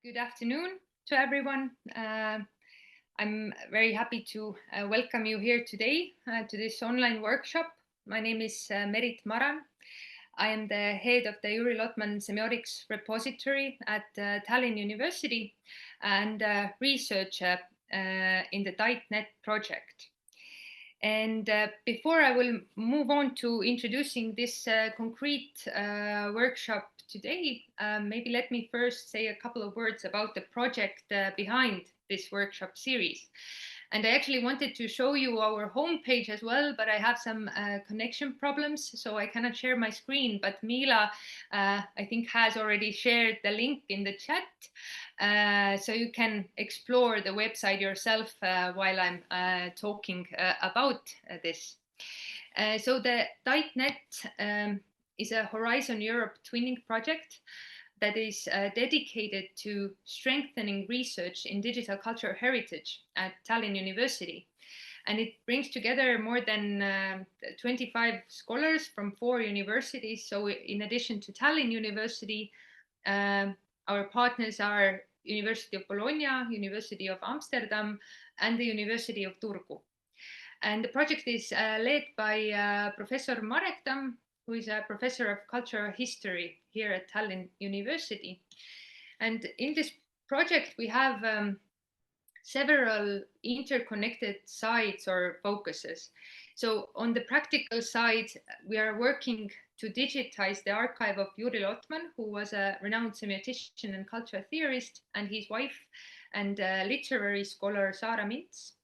Good afternoon to everyone. I'm very happy to welcome you here today to this online workshop. My name is Maran. I am the head of the Juri Lotman-Semiotics repository at Tallinn University and researcher in the DIGHT-Net project. And before I will move on to introducing this concrete workshop today, maybe let me first say a couple of words about the project behind this workshop series. And I actually wanted to show you our homepage as well, but I have some connection problems, so I cannot share my screen. But Mila, I think, has already shared the link in the chat. So you can explore the website yourself while I'm talking about this. So the DIGHT-Net is a Horizon Europe twinning project that is dedicated to strengthening research in digital cultural heritage at Tallinn University. And it brings together more than 25 scholars from 4 universities. So in addition to Tallinn University, our partners are University of Bologna, University of Amsterdam, and the University of Turku. And the project is led by Professor Maran, who is a professor of cultural history here at Tallinn University. And in this project, we have several interconnected sides or focuses. So on the practical side, we are working to digitize the archive of Juri Lotman, who was a renowned semiotician and cultural theorist, and his wife and literary scholar Lotman-Mints,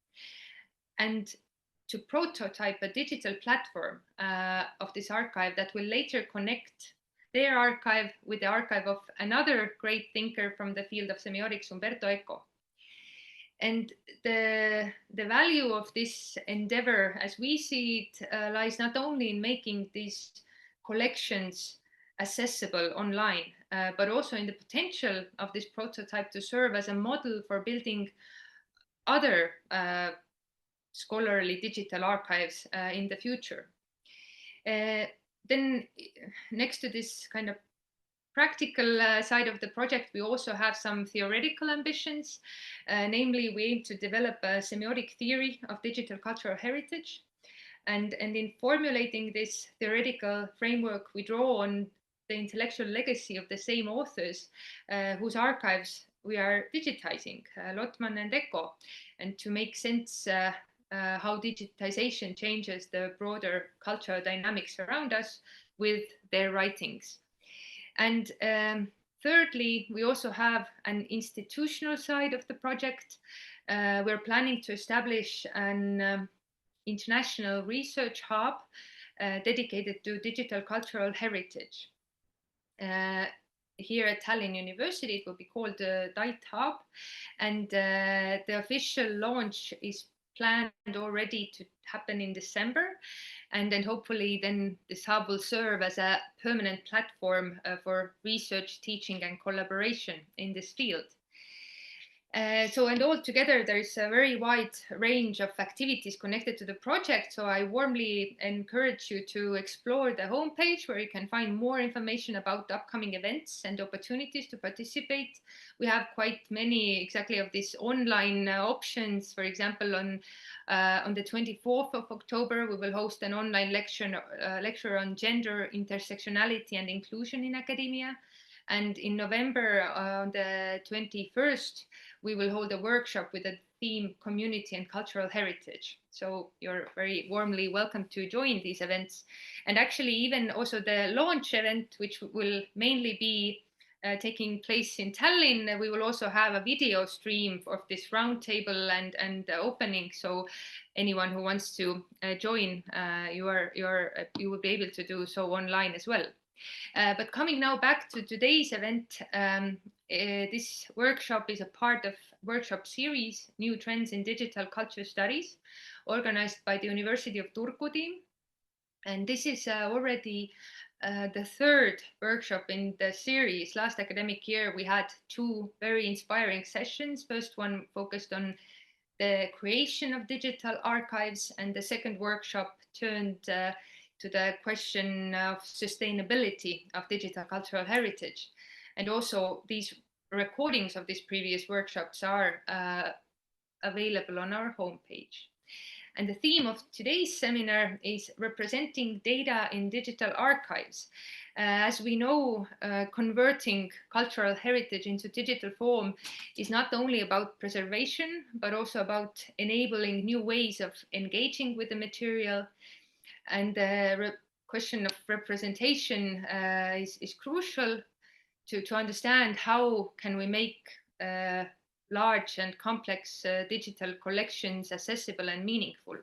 and to prototype a digital platform of this archive that will later connect their archive with the archive of another great thinker from the field of semiotics, Umberto Eco. And the value of this endeavor, as we see it, lies not only in making these collections accessible online, but also in the potential of this prototype to serve as a model for building other scholarly digital archives in the future. Then next to this kind of practical side of the project, we also have some theoretical ambitions. Namely, we aim to develop a semiotic theory of digital cultural heritage. And in formulating this theoretical framework, we draw on the intellectual legacy of the same authors whose archives we are digitizing, Lotman and Eco, and to make sense how digitization changes the broader cultural dynamics around us with their writings. And thirdly, we also have an institutional side of the project. We're planning to establish an international research hub dedicated to digital cultural heritage. Here at Tallinn University, it will be called the DIGHT Hub, and the official launch is planned already to happen in December. And then hopefully then this hub will serve as a permanent platform for research, teaching, and collaboration in this field. And altogether, there's a very wide range of activities connected to the project. So I warmly encourage you to explore the homepage, where you can find more information about upcoming events and opportunities to participate. We have quite many exactly of these online options. For example, on the 24th of October, we will host an online lecture on gender, intersectionality, and inclusion in academia. And in November, on the 21st, we will hold a workshop with the theme Community and Cultural Heritage. So you're very warmly welcome to join these events. And actually, even also the launch event, which will mainly be taking place in Tallinn, we will also have a video stream of this roundtable and the opening. So anyone who wants to join, you will be able to do so online as well. But coming now back to today's event, this workshop is a part of workshop series, New Trends in Digital Culture Studies, organized by the University of Turku team. And this is already the third workshop in the series. Last academic year, we had 2 very inspiring sessions. First one focused on the creation of digital archives, and the second workshop turned to the question of sustainability of digital cultural heritage. And also these recordings of these previous workshops are available on our homepage. And the theme of today's seminar is representing data in digital archives. As we know, converting cultural heritage into digital form is not only about preservation, but also about enabling new ways of engaging with the material. And the question of representation is crucial to understand how can we make large and complex digital collections accessible and meaningful.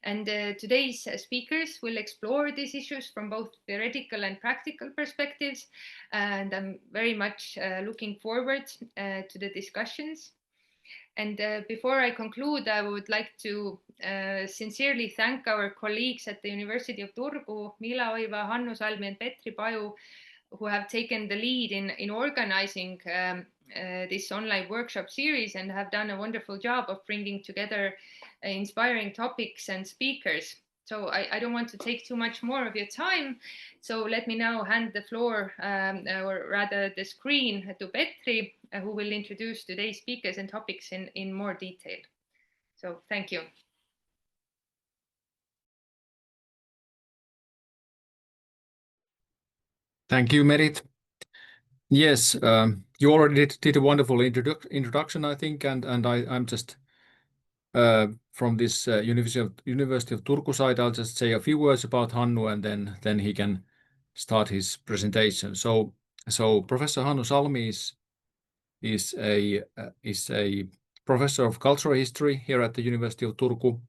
And today's speakers will explore these issues from both theoretical and practical perspectives. And I'm very much looking forward to the discussions. And before I conclude, I would like to sincerely thank our colleagues at the University of Turku, Mila Oiva, Hannu Salmi, and Petri, Paju, who have taken the lead in organizing this online workshop series and have done a wonderful job of bringing together inspiring topics and speakers. So I don't want to take too much more of your time. So let me now hand the floor, or rather the screen, to Petri, who will introduce today's speakers and topics in more detail. So thank you. Thank you, Merit. Yes, you already did a wonderful introduction, I think, and I'm just from this University of Turku side, I'll just say a few words about Hannu, and then he can start his presentation. So Professor Hannu Salmi is a professor of cultural history here at the University of Turku,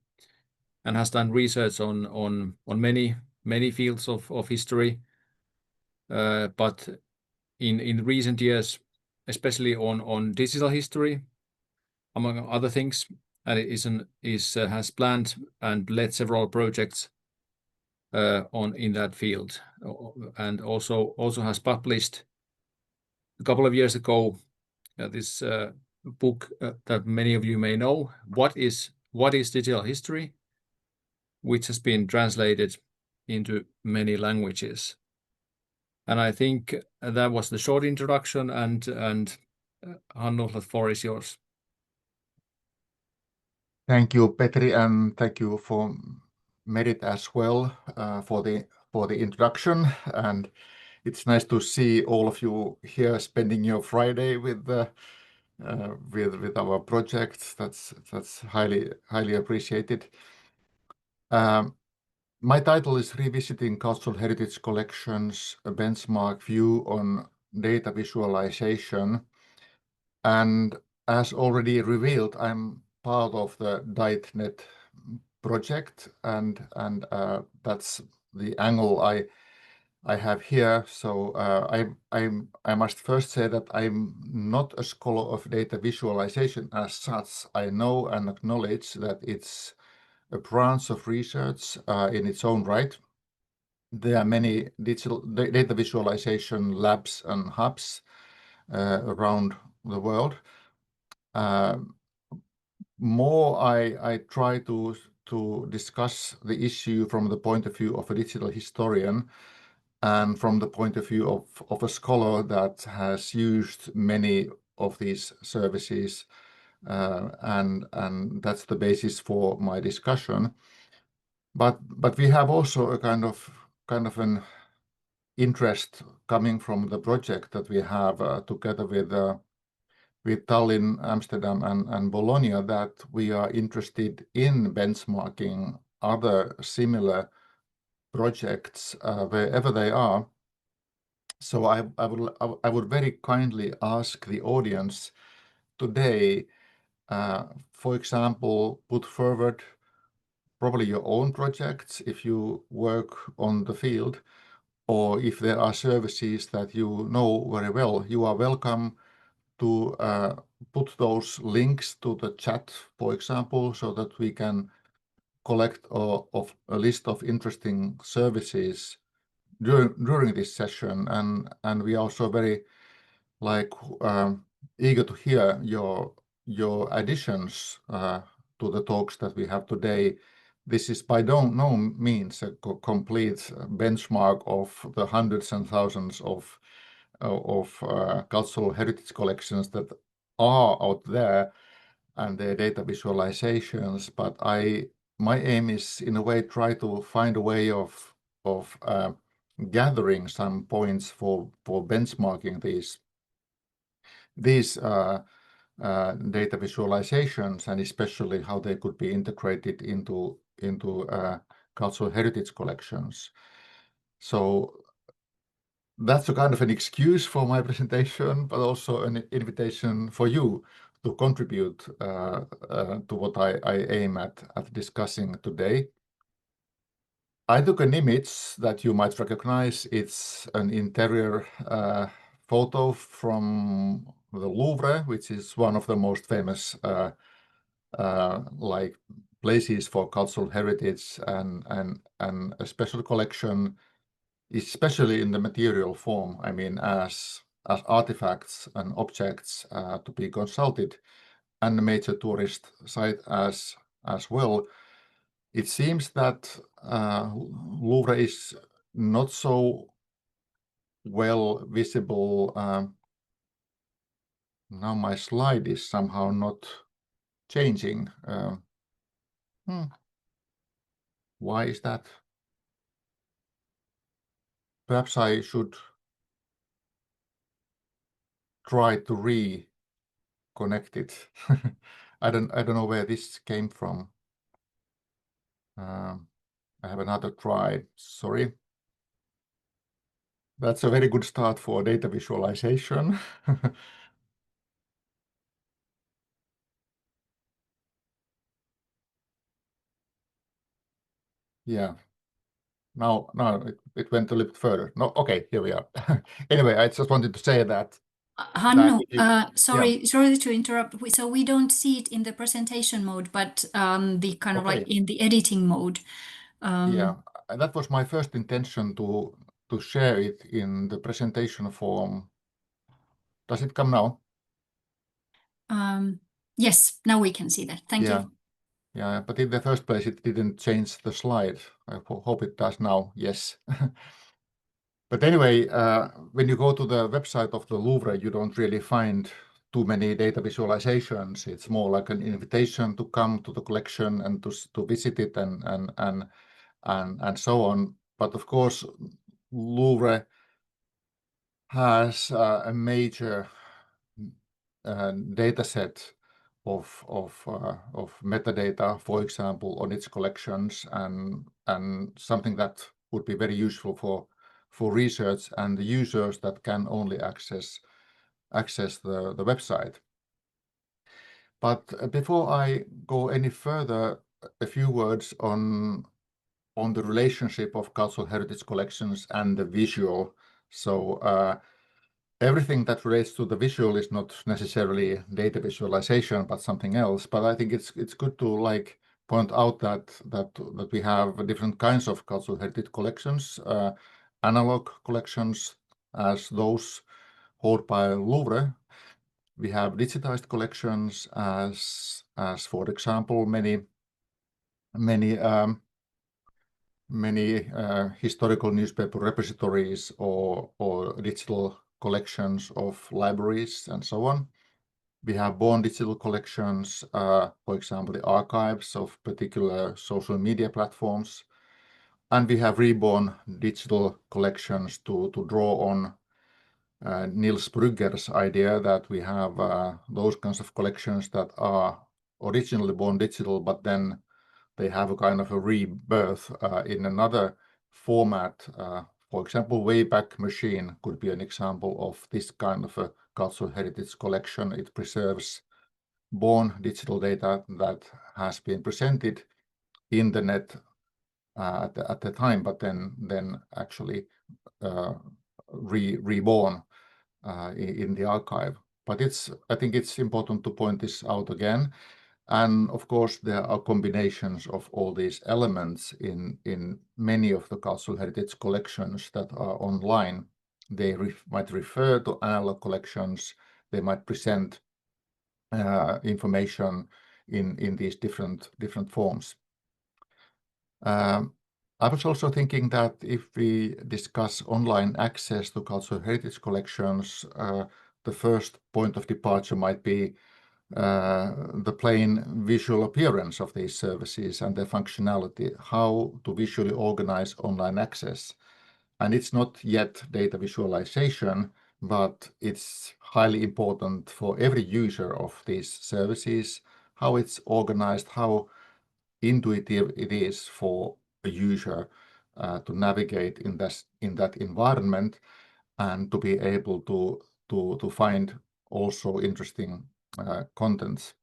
and has done research on many fields of history, but in recent years, especially on digital history, among other things, and has planned and led several projects in that field, and also has published a couple of years ago this book that many of you may know, What is Digital History, which has been translated into many languages. And I think that was the short introduction, and Hannu, the floor is yours. Thank you, Petri, and thank you for Merit as well for the introduction. And it's nice to see all of you here spending your Friday with our project. That's highly appreciated. My title is Revisiting Cultural Heritage Collections, a benchmark view on data visualization. And as already revealed, I'm part of the DIGHT-Net project, and that's the angle I have here. So I must first say that I'm not a scholar of data visualization as such. I know and acknowledge that it's a branch of research in its own right. There are many digital data visualization labs and hubs around the world. More I try to discuss the issue from the point of view of a digital historian and from the point of view of a scholar that has used many of these services, and that's the basis for my discussion. But we have also a kind of an interest coming from the project that we have together with Tallinn, Amsterdam, and Bologna, that we are interested in benchmarking other similar projects wherever they are. So I would very kindly ask the audience today, for example, put forward probably your own projects if you work on the field, or if there are services that you know very well, you are welcome to put those links to the chat, for example, so that we can collect a list of interesting services during this session. And we are also very eager to hear your additions to the talks that we have today. This is by no means a complete benchmark of the hundreds and thousands of cultural heritage collections that are out there and their data visualizations, but my aim is in a way try to find a way of gathering some points for benchmarking these data visualizations, and especially how they could be integrated into cultural heritage collections. So that's a kind of an excuse for my presentation, but also an invitation for you to contribute to what I aim at discussing today. I took an image that you might recognize. It's an interior photo from the Louvre, which is one of the most famous like places for cultural heritage, and a special collection, especially in the material form. I mean, as artifacts and objects to be consulted, and a major tourist site as well. It seems that Louvre is not so well visible. Now my slide is somehow not changing. Why is that? Perhaps I should try to reconnect it. I don't know where this came from. I have another try. Sorry. That's a very good start for data visualization. Yeah. Now it went a little bit further. No, okay, here we are. Anyway, I just wanted to say that. Hannu, sorry to interrupt. So we don't see it in the presentation mode, but the kind of like in the editing mode. Yeah, that was my first intention to share it in the presentation form. Does it come now? Yes, now we can see that. Thank you. Yeah, but in the first place, it didn't change the slide. I hope it does now. Yes. But anyway, when you go to the website of the Louvre, you don't really find too many data visualizations. It's more like an invitation to come to the collection and to visit it and so on. But of course, Louvre has a major data set of metadata, for example, on its collections, and something that would be very useful for research and the users that can only access the website. But before I go any further, a few words on the relationship of cultural heritage collections and the visual. So everything that relates to the visual is not necessarily data visualization, but something else. But I think it's good to like point out that we have different kinds of cultural heritage collections, analog collections, as those held by Louvre. We have digitized collections, as for example many historical newspaper repositories or digital collections of libraries and so on. We have born digital collections, for example, the archives of particular social media platforms. And we have reborn digital collections to draw on Niels Brugger's idea that we have those kinds of collections that are originally born digital, but then they have a kind of a rebirth in another format. For example, Wayback Machine could be an example of this kind of a cultural heritage collection. It preserves born digital data that has been presented in the net at the time, but then actually reborn in the archive. But I think it's important to point this out again. And of course, there are combinations of all these elements in many of the cultural heritage collections that are online. They might refer to analog collections. They might present information in these different forms. I was also thinking that if we discuss online access to cultural heritage collections, the first point of departure might be the plain visual appearance of these services and their functionality, how to visually organize online access. And it's not yet data visualization, but it's highly important for every user of these services, how it's organized, how intuitive it is for a user to navigate in that environment and to be able to find also interesting contents.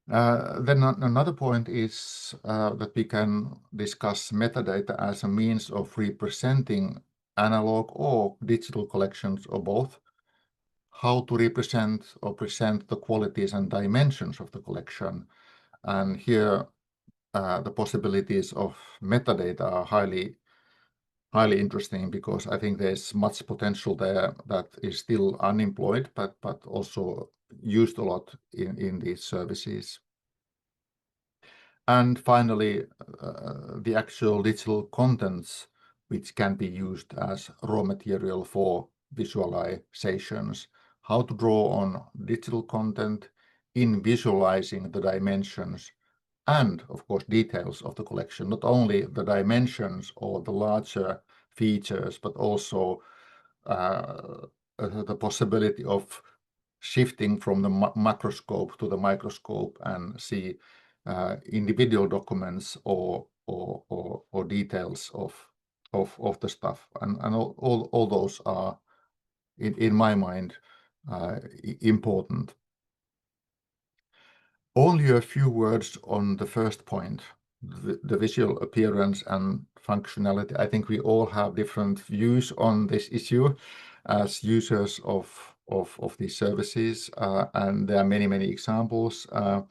Then another point is that we can discuss metadata as a means of representing analog or digital collections or both, how to represent or present the qualities and dimensions of the collection. And here the possibilities of metadata are highly interesting, because I think there's much potential there that is still unemployed, but also used a lot in these services. And finally, the actual digital contents, which can be used as raw material for visualizations, how to draw on digital content in visualizing the dimensions and, of course, details of the collection, not only the dimensions or the larger features, but also the possibility of shifting from the macroscope to the microscope and see individual documents or details of the stuff. And all those are, in my mind, important. Only a few words on the first point, the visual appearance and functionality. I think we all have different views on this issue as users of these services, and there are many examples. I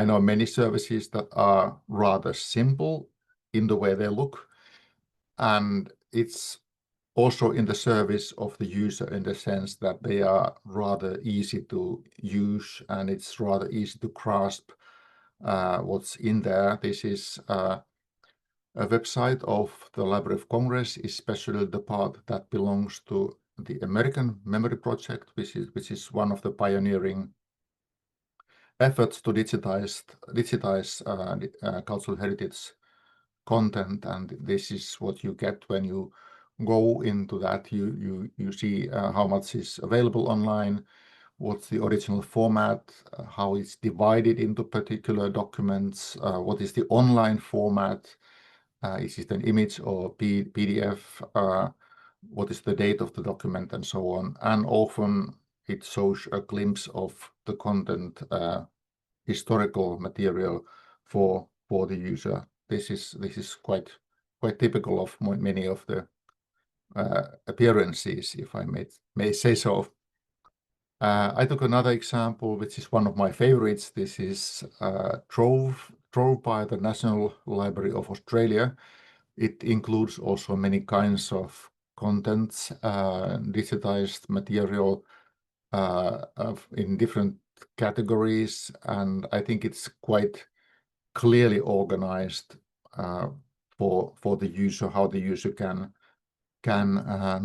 know many services that are rather simple in the way they look, and it's also in the service of the user in the sense that they are rather easy to use and it's rather easy to grasp what's in there. This is a website of the Library of Congress, especially the part that belongs to the American Memory Project, which is one of the pioneering efforts to digitize cultural heritage content. And this is what you get when you go into that. You see how much is available online, what's the original format, how it's divided into particular documents, what is the online format, is it an image or PDF, what is the date of the document, and so on. And often it shows a glimpse of the content, historical material for the user. This is quite typical of many of the appearances, if I may say so. I took another example, which is one of my favorites. This is Trove by the National Library of Australia. It includes also many kinds of contents, digitized material in different categories, and I think it's quite clearly organized for the user, how the user can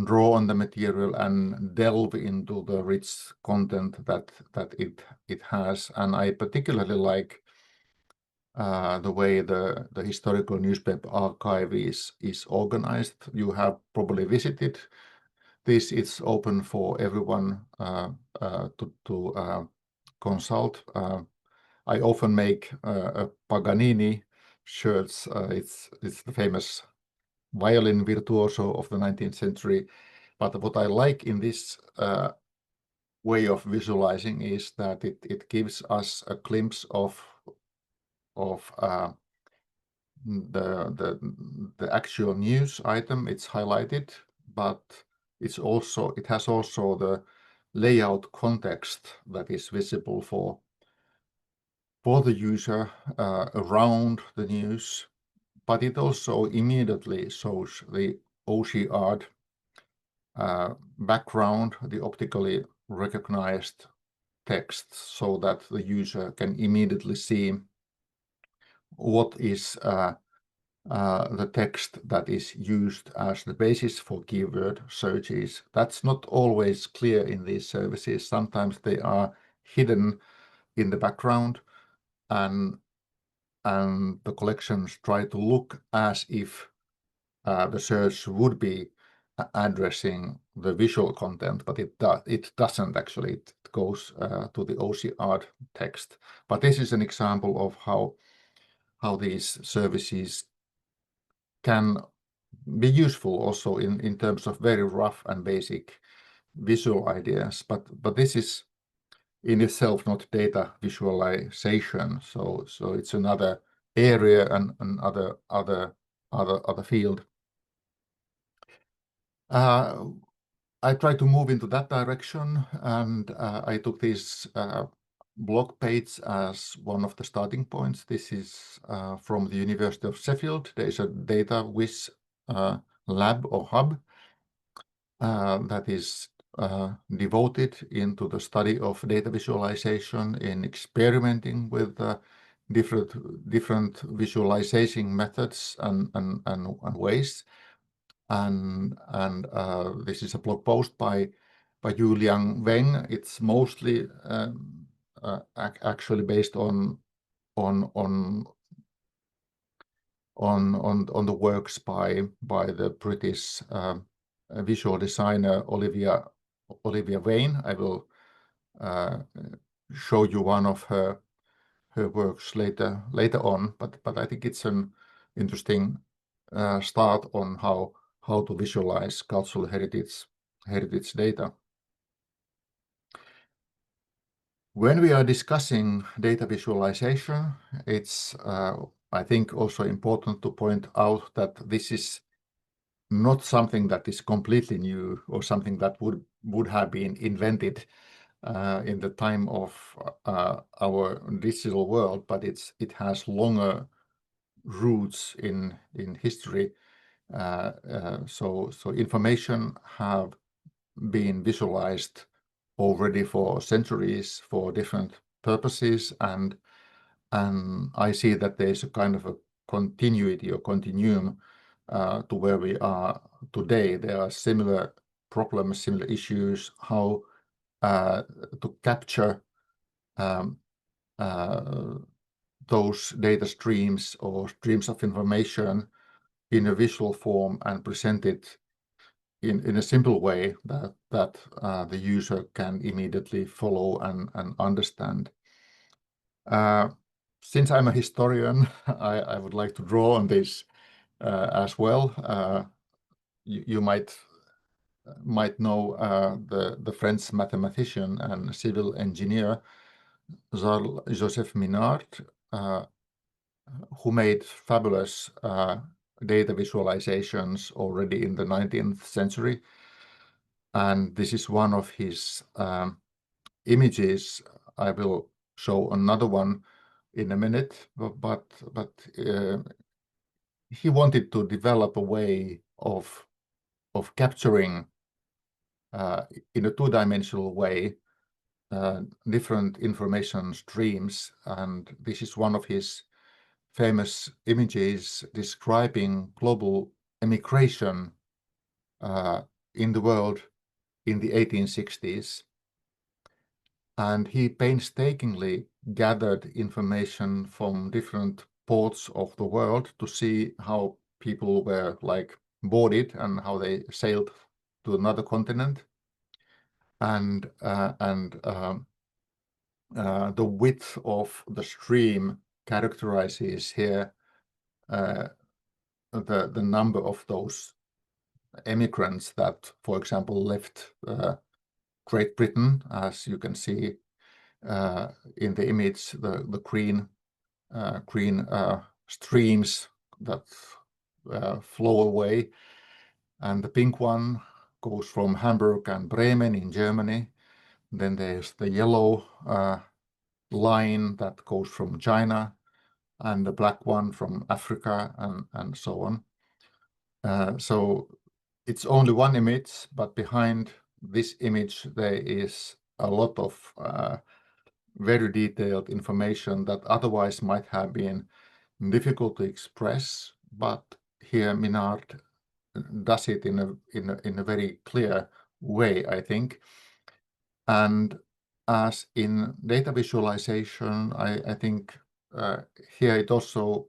draw on the material and delve into the rich content that it has. And I particularly like the way the historical newspaper archive is organized. You have probably visited this. It's open for everyone to consult. I often make a Paganini shirts. It's the famous violin virtuoso of the 19th century. But what I like in this way of visualizing is that it gives us a glimpse of the actual news item. It's highlighted, but it has also the layout context that is visible for the user around the news, but it also immediately shows the OCR background, the optically recognized text, so that the user can immediately see what is the text that is used as the basis for keyword searches. That's not always clear in these services. Sometimes they are hidden in the background, and the collections try to look as if the search would be addressing the visual content, but it doesn't actually. It goes to the OCR text. But this is an example of how these services can be useful also in terms of very rough and basic visual ideas. But this is in itself not data visualization. So it's another area and other field. I tried to move into that direction, and I took this blog page as one of the starting points. This is from the University of Sheffield. There is a data viz lab or hub that is devoted into the study of data visualization, in experimenting with different visualization methods and ways. And this is a blog post by Yuliang Weng. It's mostly actually based on the works by the British visual designer Olivia Vane. I will show you one of her works later on, but I think it's an interesting start on how to visualize cultural heritage data. When we are discussing data visualization, it's I think also important to point out that this is not something that is completely new or something that would have been invented in the time of our digital world, but it has longer roots in history. So information have been visualized already for centuries for different purposes, and I see that there is a kind of a continuity or continuum to where we are today. There are similar problems, similar issues, how to capture those data streams or streams of information in a visual form and present it in a simple way that the user can immediately follow and understand. Since I'm a historian, I would like to draw on this as well. You might know the French mathematician and civil engineer Joseph Minard, who made fabulous data visualizations already in the 19th century. And this is one of his images. I will show another one in a minute, but he wanted to develop a way of capturing in a two-dimensional way different information streams, and this is one of his famous images describing global immigration in the world in the 1860s. And he painstakingly gathered information from different ports of the world to see how people were like boarded and how they sailed to another continent. And the width of the stream characterizes here the number of those immigrants that, for example, left Great Britain, as you can see in the image, the green streams that flow away, and the pink one goes from Hamburg and Bremen in Germany. Then there's the yellow line that goes from China, and the black one from Africa, and so on. So it's only one image, but behind this image there is a lot of very detailed information that otherwise might have been difficult to express, but here Minard does it in a very clear way, I think. And as in data visualization, I think here it also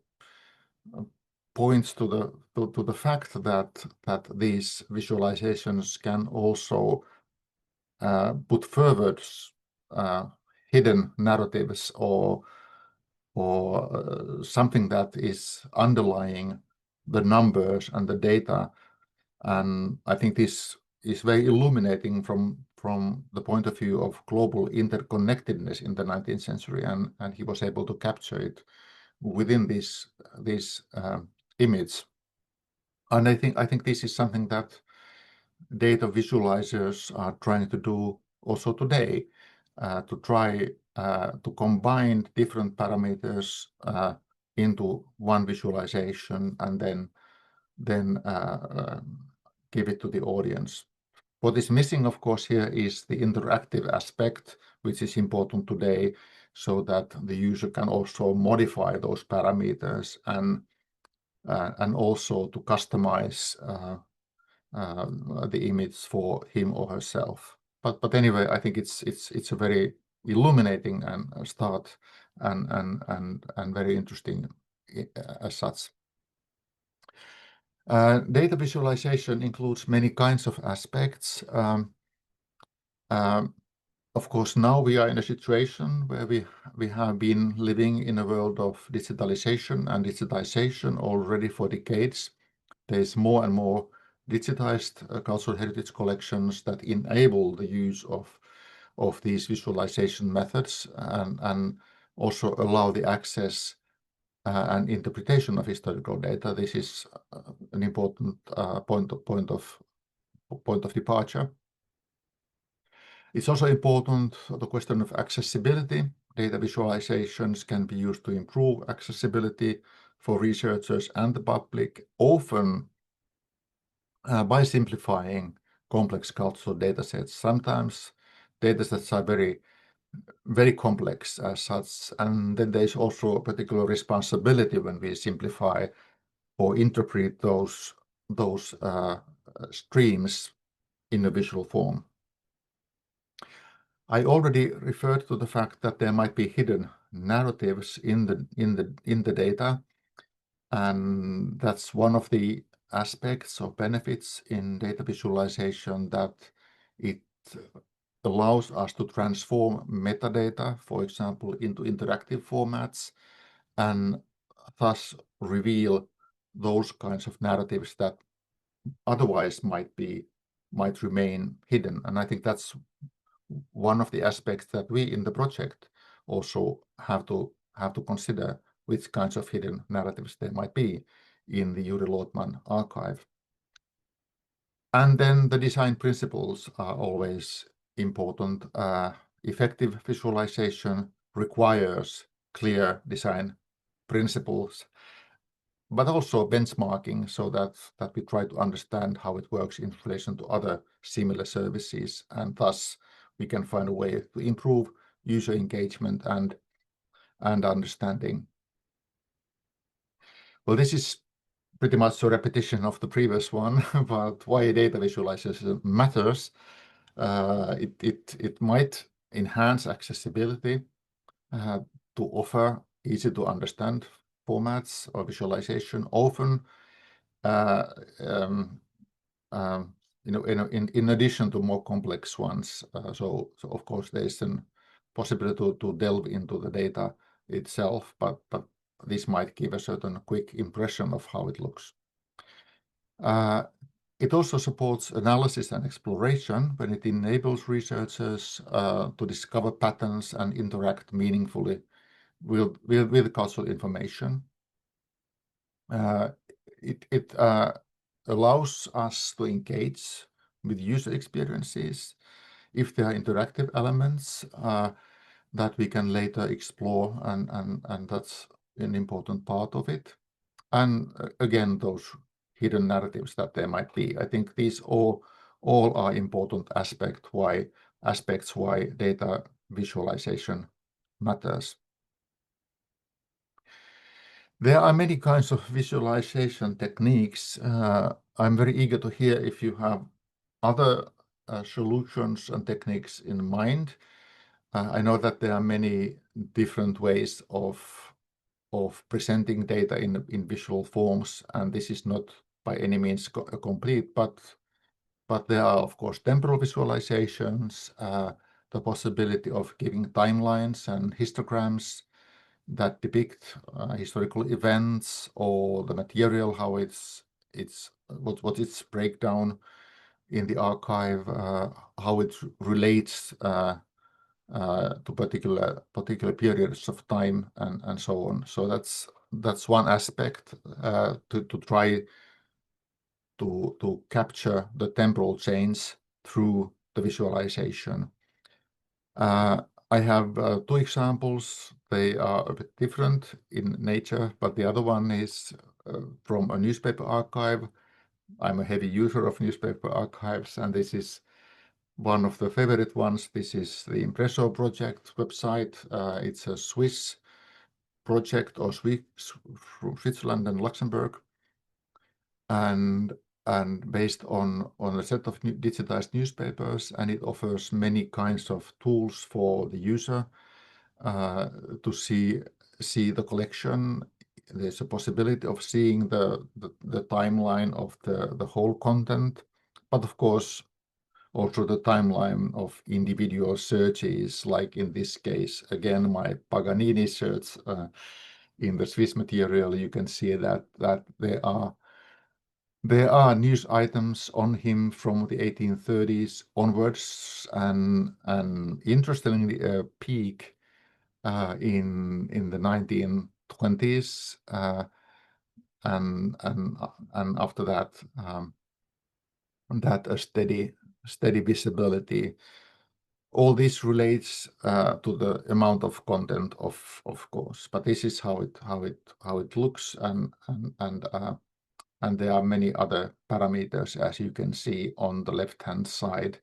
points to the fact that these visualizations can also put forward hidden narratives or something that is underlying the numbers and the data. And I think this is very illuminating from the point of view of global interconnectedness in the 19th century, and he was able to capture it within this image. And I think this is something that data visualizers are trying to do also today, to try to combine different parameters into one visualization and then give it to the audience. What is missing, of course, here is the interactive aspect, which is important today, so that the user can also modify those parameters and also to customize the image for him or herself. But anyway, I think it's a very illuminating and start and very interesting as such. Data visualization includes many kinds of aspects. Of course, now we are in a situation where we have been living in a world of digitalization and digitization already for decades. There's more and more digitized cultural heritage collections that enable the use of these visualization methods and also allow the access and interpretation of historical data. This is an important point of departure. It's also important, the question of accessibility. Data visualizations can be used to improve accessibility for researchers and the public, often by simplifying complex cultural data sets. Sometimes data sets are very, very complex as such, and then there's also a particular responsibility when we simplify or interpret those streams in a visual form. I already referred to the fact that there might be hidden narratives in the data, and that's one of the aspects or benefits in data visualization, that it allows us to transform metadata, for example, into interactive formats, and thus reveal those kinds of narratives that otherwise might remain hidden. And I think that's one of the aspects that we in the project also have to consider, which kinds of hidden narratives there might be in the Juri Lotman archive. And then the design principles are always important. Effective visualization requires clear design principles, but also benchmarking, so that we try to understand how it works in relation to other similar services, and thus we can find a way to improve user engagement and understanding. Well, this is pretty much a repetition of the previous one, but why data visualization matters. It might enhance accessibility to offer easy to understand formats or visualization, often in addition to more complex ones. So of course there is a possibility to delve into the data itself, but this might give a certain quick impression of how it looks. It also supports analysis and exploration when it enables researchers to discover patterns and interact meaningfully with cultural information. It allows us to engage with user experiences if there are interactive elements that we can later explore, and that's an important part of it. And again, those hidden narratives that there might be. I think these all are important aspects why data visualization matters. There are many kinds of visualization techniques. I'm very eager to hear if you have other solutions and techniques in mind. I know that there are many different ways of presenting data in visual forms, and this is not by any means complete, but there are, of course, temporal visualizations, the possibility of giving timelines and histograms that depict historical events or the material, how what its breakdown in the archive, how it relates to particular periods of time and so on. So that's one aspect to try to capture the temporal change through the visualization. I have two examples. They are a bit different in nature, but the other one is from a newspaper archive. I'm a heavy user of newspaper archives, and this is one of the favorite ones. This is the Impresso project website. It's a Swiss project, or from Switzerland and Luxembourg, and based on a set of digitized newspapers, and it offers many kinds of tools for the user to see the collection. There's a possibility of seeing the timeline of the whole content, but of course also the timeline of individual searches, like in this case, again, my Paganini search in the Swiss material. You can see that there are news items on him from the 1830s onwards, and interestingly, a peak in the 1920s, and after that, a steady visibility. All this relates to the amount of content, of course, but this is how it looks, and there are many other parameters, as you can see on the left-hand side,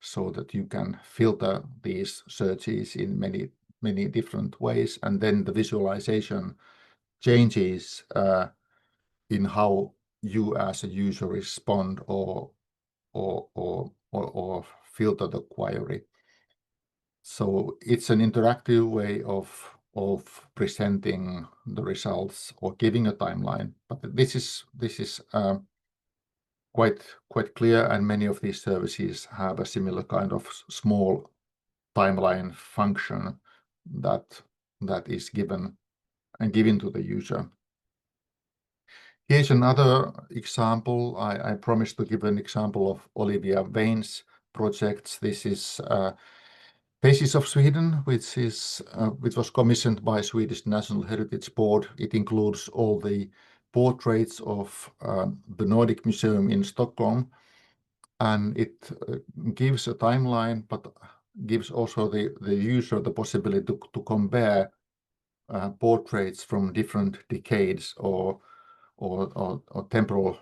so that you can filter these searches in many different ways, and then the visualization changes in how you as a user respond or filter the query. So it's an interactive way of presenting the results or giving a timeline, but this is quite clear, and many of these services have a similar kind of small timeline function that is given to the user. Here's another example. I promised to give an example of Olivia Vain's projects. This is Faces of Sweden, which was commissioned by Swedish National Heritage Board. It includes all the portraits of the Nordic Museum in Stockholm, and it gives a timeline, but gives also the user the possibility to compare portraits from different decades or temporal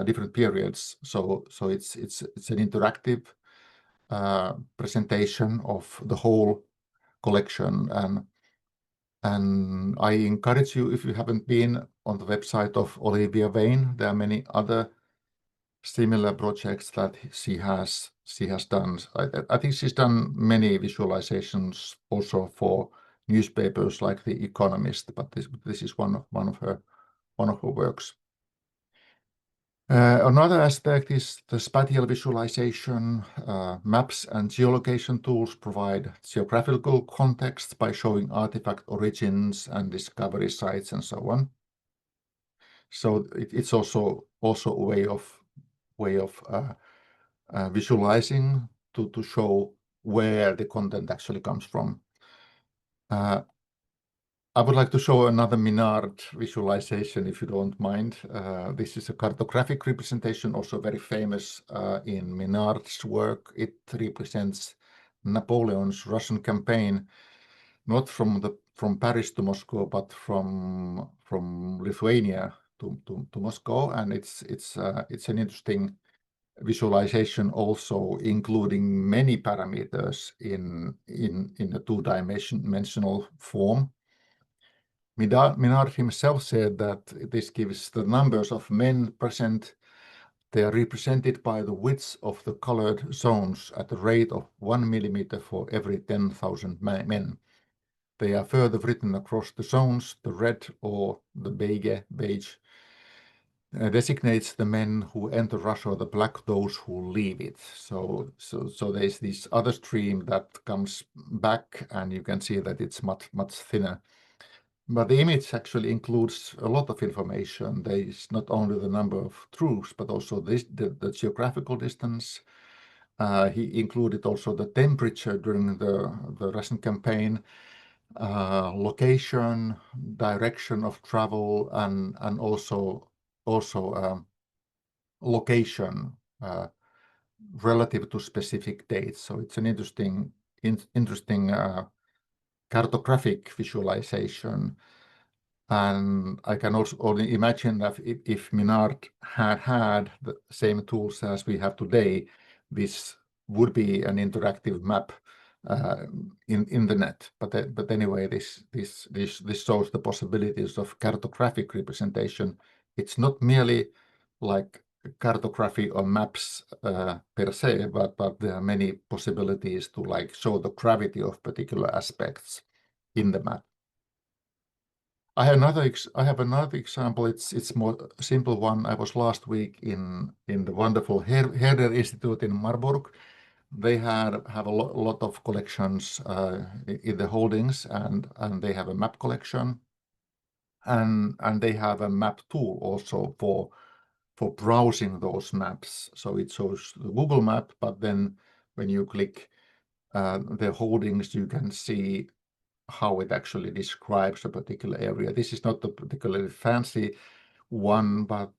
different periods. So it's an interactive presentation of the whole collection, and I encourage you, if you haven't been on the website of Olivia Vain, there are many other similar projects that she has done. I think she's done many visualizations also for newspapers like The Economist, but this is one of her works. Another aspect is the spatial visualization. Maps and geolocation tools provide geographical context by showing artifact origins and discovery sites and so on. So it's also a way of visualizing to show where the content actually comes from. I would like to show another Minard visualization, if you don't mind. This is a cartographic representation, also very famous in Minard's work. It represents Napoleon's Russian campaign, not from Paris to Moscow, but from Lithuania to Moscow, and it's an interesting visualization, also including many parameters in a two-dimensional form. Minard himself said that this gives the numbers of men present. They are represented by the width of the colored zones at the rate of 1 millimeter for every 10,000 men. They are further written across the zones. The red or the beige designates the men who enter Russia, the black those who leave it. So there's this other stream that comes back, and you can see that it's much thinner. But the image actually includes a lot of information. There is not only the number of troops, but also the geographical distance. He included also the temperature during the Russian campaign, location, direction of travel, and also location relative to specific dates. So it's an interesting cartographic visualization. And I can also only imagine that if Minard had the same tools as we have today, this would be an interactive map in the net. But anyway, this shows the possibilities of cartographic representation. It's not merely like cartography or maps per se, but there are many possibilities to like show the gravity of particular aspects in the map. I have another example. It's more simple one. I was last week in the wonderful Herder Institute in Marburg. They have a lot of collections in the holdings, and they have a map collection, and they have a map tool also for browsing those maps. So it shows the Google map, but then when you click the holdings, you can see how it actually describes a particular area. This is not a particularly fancy one, but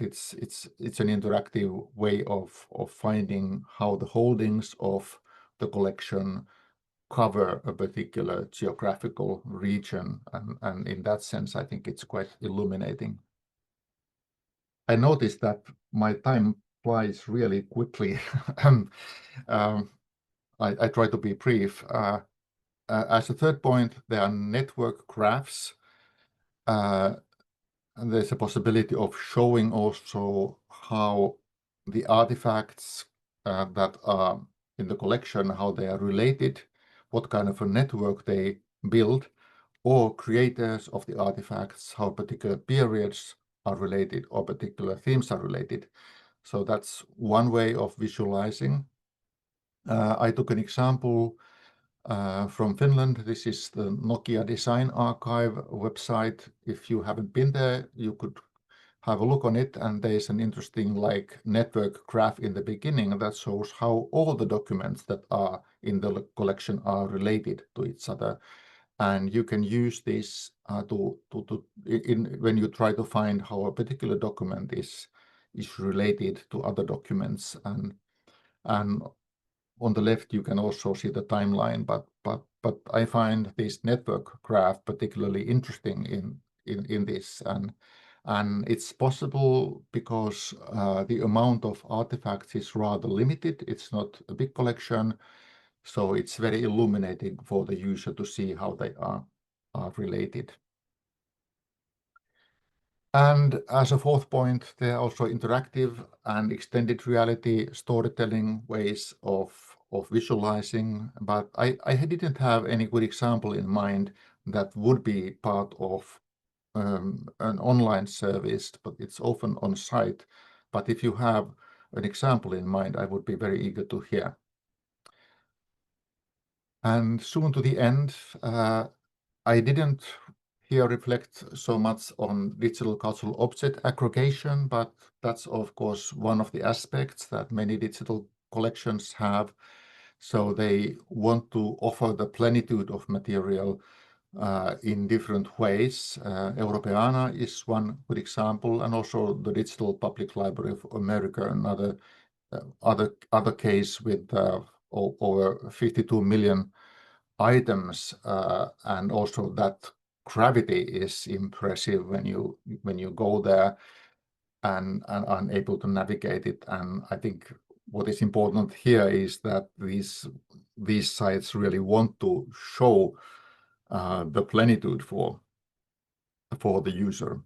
it's an interactive way of finding how the holdings of the collection cover a particular geographical region, and in that sense, I think it's quite illuminating. I noticed that my time flies really quickly. I try to be brief. As a third point, there are network graphs. And there's a possibility of showing also how the artifacts that are in the collection, how they are related, what kind of a network they build, or creators of the artifacts, how particular periods are related or particular themes are related. So that's one way of visualizing. I took an example from Finland. This is the Nokia Design Archive website. If you haven't been there, you could have a look on it, and there's an interesting like network graph in the beginning that shows how all the documents that are in the collection are related to each other. And you can use this when you try to find how a particular document is related to other documents, and on the left, you can also see the timeline, but I find this network graph particularly interesting in this, and it's possible because the amount of artifacts is rather limited. It's not a big collection, so it's very illuminating for the user to see how they are related. And as a fourth point, there are also interactive and extended reality storytelling ways of visualizing, but I didn't have any good example in mind that would be part of an online service, but it's often on site. But if you have an example in mind, I would be very eager to hear. And soon to the end, I didn't here reflect so much on digital cultural object aggregation, but that's of course one of the aspects that many digital collections have. So they want to offer the plenitude of material in different ways. Europeana is one good example, and also the Digital Public Library of America, another other case with over 52 million items, and also that gravity is impressive when you go there and are able to navigate it. And I think what is important here is that these sites really want to show the plenitude for for the user.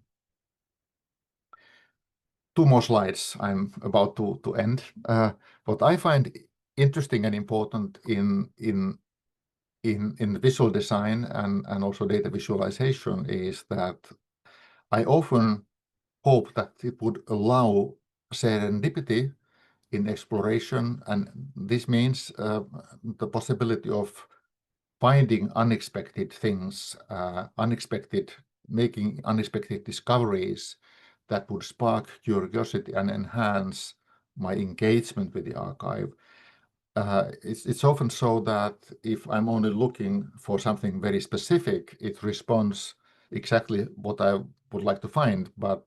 2 more slides. I'm about to end. What I find interesting and important in visual design and also data visualization is that I often hope that it would allow serendipity in exploration, and this means the possibility of finding unexpected things, making unexpected discoveries that would spark curiosity and enhance my engagement with the archive. It's often so that if I'm only looking for something very specific, it responds exactly what I would like to find. But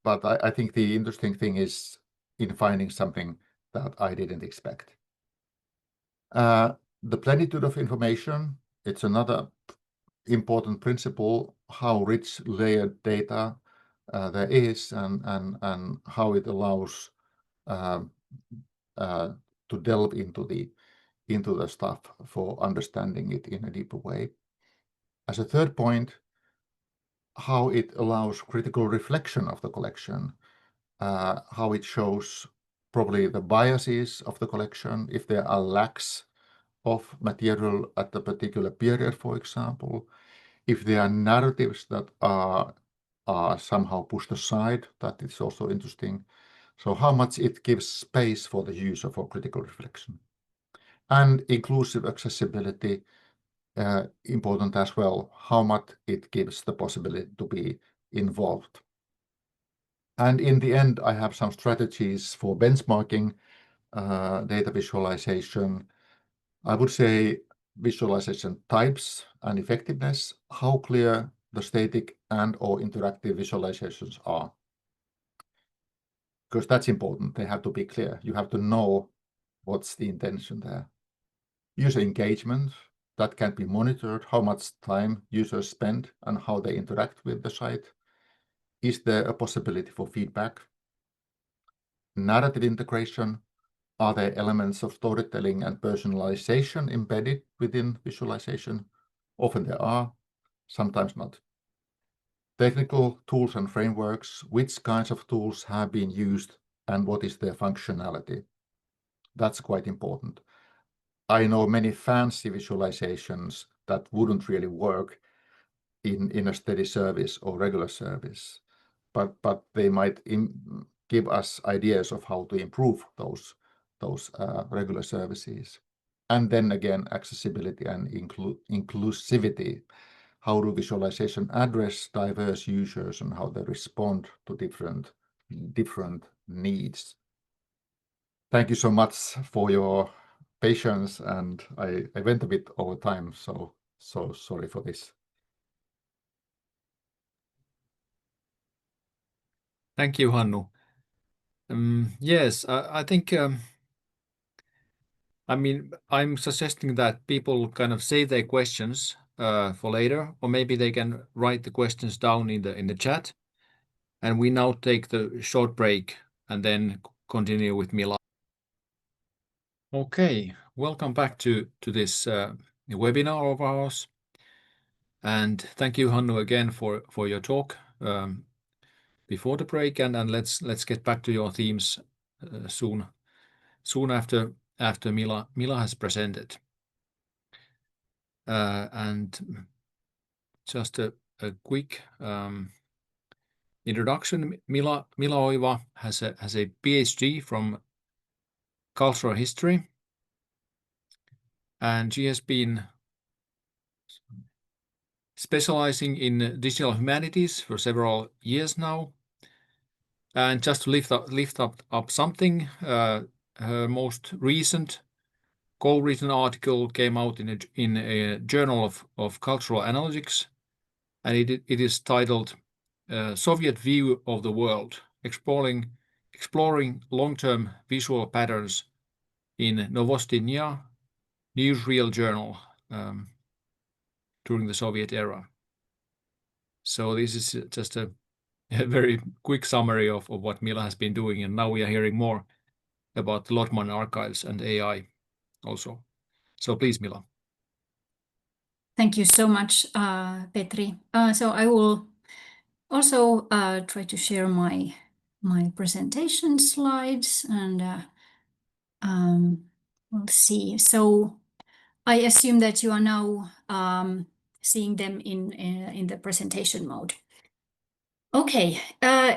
I think the interesting thing is in finding something that I didn't expect. The plenitude of information, it's another important principle, how rich layered data there is and how it allows to delve into the stuff for understanding it in a deeper way. As a third point, how it allows critical reflection of the collection, how it shows probably the biases of the collection, if there are lacks of material at a particular period, for example, if there are narratives that are somehow pushed aside, that is also interesting. So how much it gives space for the user for critical reflection. And inclusive accessibility, important as well, how much it gives the possibility to be involved. And in the end, I have some strategies for benchmarking data visualization. I would say visualization types and effectiveness, how clear the static and/or interactive visualizations are. Because that's important. They have to be clear. You have to know what's the intention there. User engagement, that can be monitored, how much time users spend and how they interact with the site. Is there a possibility for feedback? Narrative integration, are there elements of storytelling and personalization embedded within visualization? Often there are, sometimes not. Technical tools and frameworks, which kinds of tools have been used and what is their functionality? That's quite important. I know many fancy visualizations that wouldn't really work in a steady service or regular service, but they might give us ideas of how to improve those regular services. And then again, accessibility and inclusivity. How do visualization address diverse users and how they respond to different needs? Thank you so much for your patience, and I went a bit over time, so sorry for this. Thank you, Hannu. Yes, I think, I mean, I'm suggesting that people kind of save their questions for later, or maybe they can write the questions down in the chat. And we now take the short break and then continue with Mila. Okay, welcome back to this webinar of ours. And thank you, Hannu, again for your talk before the break, and let's get back to your themes soon after Mila has presented. And just a quick introduction. Mila Oiva has a PhD from cultural history, and she has been specializing in digital humanities for several years now. And just to lift up something, her most recent co-written article came out in a journal of cultural analytics, and it is titled Soviet View of the World, exploring long-term visual patterns in Novosti Dnya newsreel journal during the Soviet era. So this is just a very quick summary of what Mila has been doing, and now we are hearing more about the Lotman archives and AI also. So please, Mila. Thank you so much, Petri. So I will also try to share my presentation slides, and we'll see. So I assume that you are now seeing them in the presentation mode. Okay,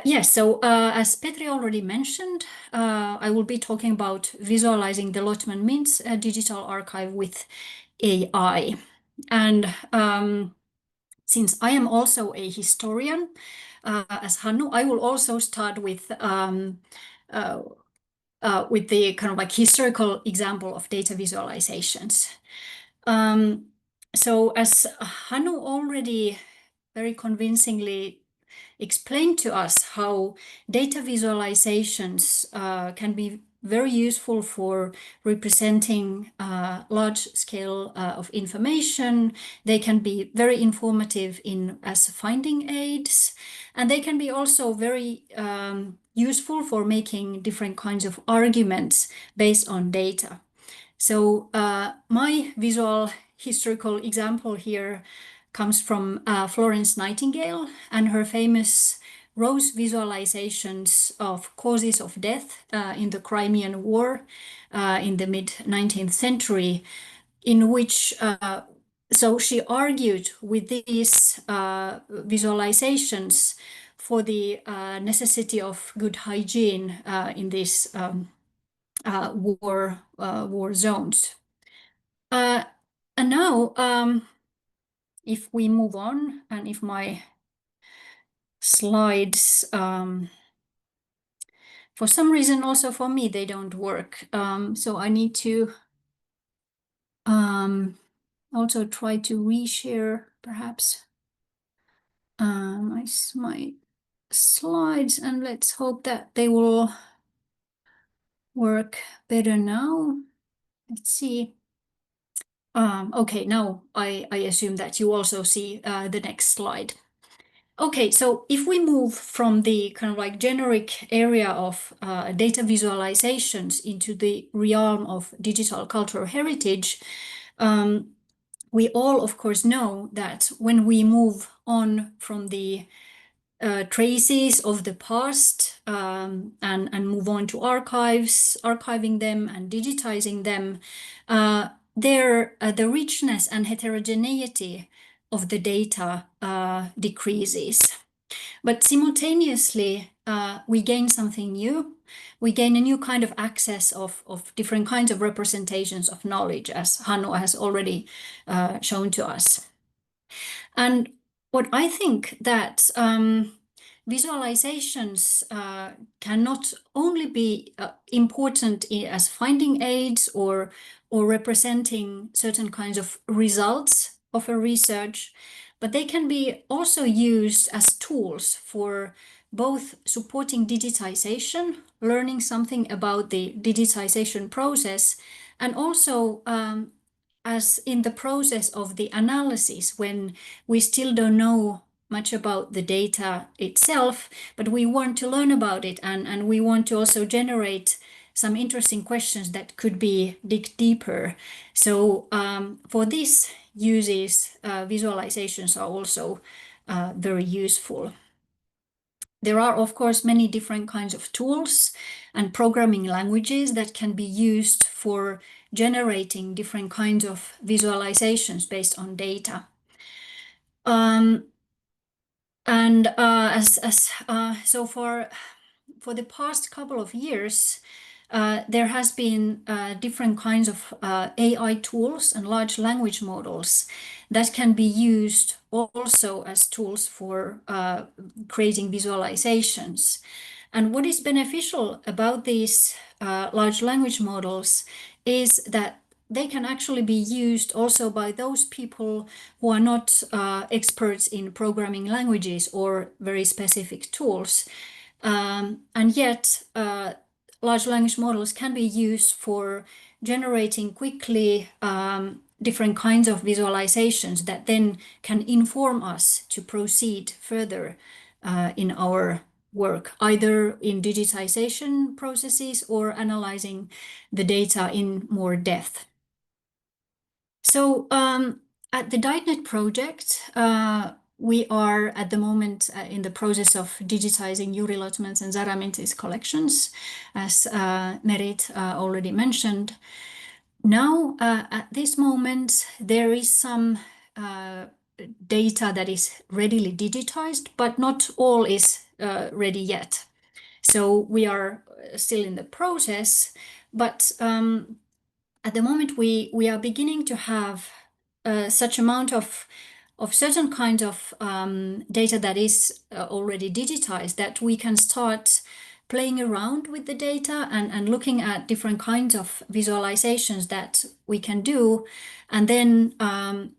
yes, so as Petri already mentioned, I will be talking about visualizing the Lotman-Mints digital archive with AI. And since I am also a historian, as Hannu, I will also start with the kind of like historical example of data visualizations. So as Hannu already very convincingly explained to us how data visualizations can be very useful for representing large scale of information. They can be very informative as finding aids, and they can be also very useful for making different kinds of arguments based on data. So my visual historical example here comes from Florence Nightingale and her famous rose visualizations of causes of death in the Crimean War in the mid-19th century, in which so she argued with these visualizations for the necessity of good hygiene in these war zones. And now, if we move on, and if my slides, for some reason also for me, they don't work. So I need to also try to reshare perhaps my slides, and let's hope that they will work better now. Let's see. Okay, now I assume that you also see the next slide. Okay, so if we move from the kind of like generic area of data visualizations into the realm of digital cultural heritage, we all, of course, know that when we move on from the traces of the past and move on to archiving them and digitizing them, the richness and heterogeneity of the data decreases. But simultaneously, we gain something new. We gain a new kind of access of different kinds of representations of knowledge, as Hannu has already shown to us. And what I think that visualizations can not only be important as finding aids or representing certain kinds of results of a research, but they can be also used as tools for both supporting digitization, learning something about the digitization process, and also as in the process of the analysis, when we still don't know much about the data itself, but we want to learn about it, and we want to also generate some interesting questions that could be dig deeper. So for this uses, visualizations are also very useful. There are, of course, many different kinds of tools and programming languages that can be used for generating different kinds of visualizations based on data. So for the past couple of years, there has been different kinds of AI tools and large language models that can be used also as tools for creating visualizations. And what is beneficial about these large language models is that they can actually be used also by those people who are not experts in programming languages or very specific tools. And yet, large language models can be used for generating quickly different kinds of visualizations that then can inform us to proceed further in our work, either in digitization processes or analyzing the data in more depth. So At the DIGHT-Net project, we are at the moment in the process of digitizing Juri, Lotman-Mints and Mint's collections, as Merit already mentioned. Now, at this moment, there is some data that is readily digitized, but not all is ready yet. So we are still in the process, but at the moment we are beginning to have such amount of certain kind of data that is already digitized that we can start playing around with the data and looking at different kinds of visualizations that we can do, and then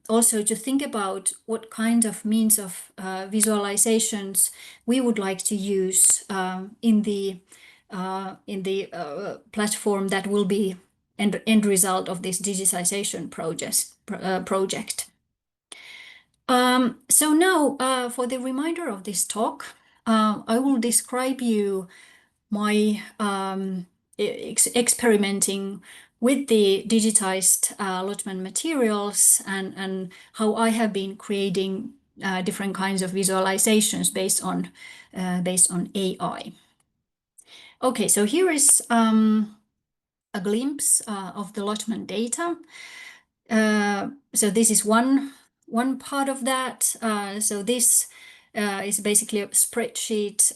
also to think about what kind of means of visualizations we would like to use in the platform that will be end result of this digitization project. So now, for the remainder of this talk, I will describe you my experimenting with the digitized Lotman materials and how I have been creating different kinds of visualizations based on AI. Okay, so here is a glimpse of the Lotman data. So this is one part of that. So this is basically a spreadsheet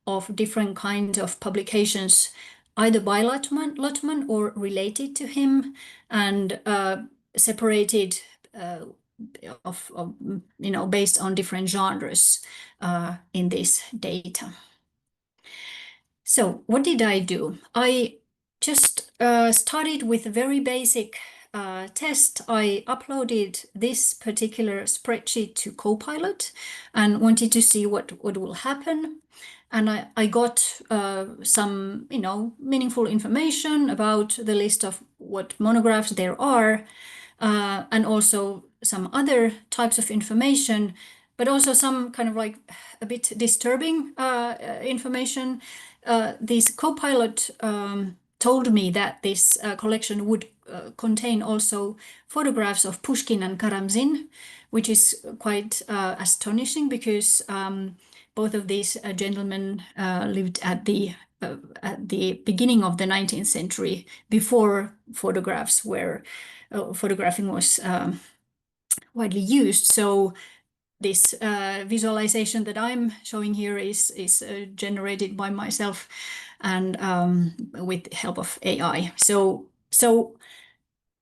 of different kinds of publications, either by Lotman or related to him, and separated based on different genres in this data. So what did I do? I just started with a very basic test. I uploaded this particular spreadsheet to Copilot and wanted to see what will happen. And I got some, meaningful information about the list of what monographs there are, and also some other types of information, but also some kind of like a bit disturbing information. This Copilot told me that this collection would contain also photographs of Pushkin and Karamzin, which is quite astonishing because both of these gentlemen lived at the beginning of the 19th century, before photographs were photographing was widely used. So this visualization that I'm showing here is generated by myself and with help of AI. So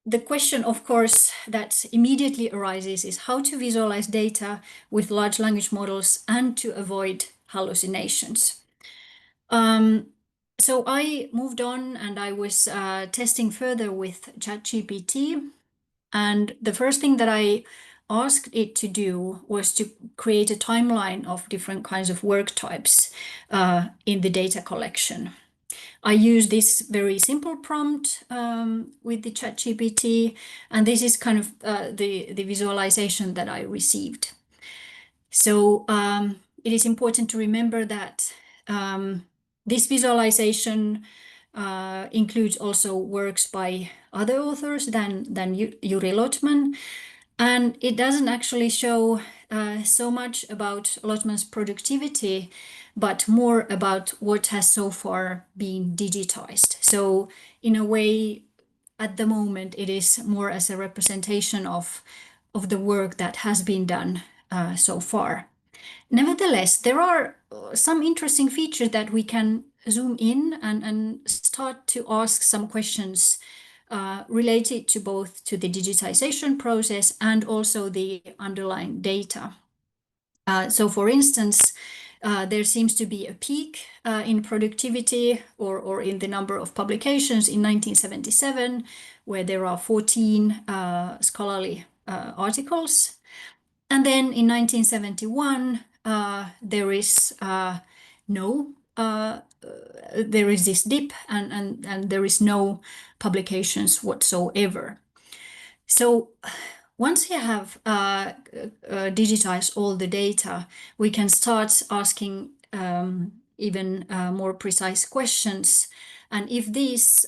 the question, of course, that immediately arises is how to visualize data with large language models and to avoid hallucinations. So I moved on and I was testing further with ChatGPT. And the first thing that I asked it to do was to create a timeline of different kinds of work types in the data collection. I use this very simple prompt with the ChatGPT, and this is kind of the visualization that I received. So it is important to remember that this visualization includes also works by other authors than Juri Lotman, and it doesn't actually show so much about Lotman's productivity, but more about what has so far been digitized. So in a way, at the moment, it is more as a representation of the work that has been done so far. Nevertheless, there are some interesting features that we can zoom in and start to ask some questions related to both to the digitization process and also the underlying data. So for instance, there seems to be a peak in productivity or in the number of publications in 1977, where there are 14 scholarly articles. And then in 1971, there is there is this dip and there is no publications whatsoever. So once you have digitized all the data, we can start asking even more precise questions. And if these,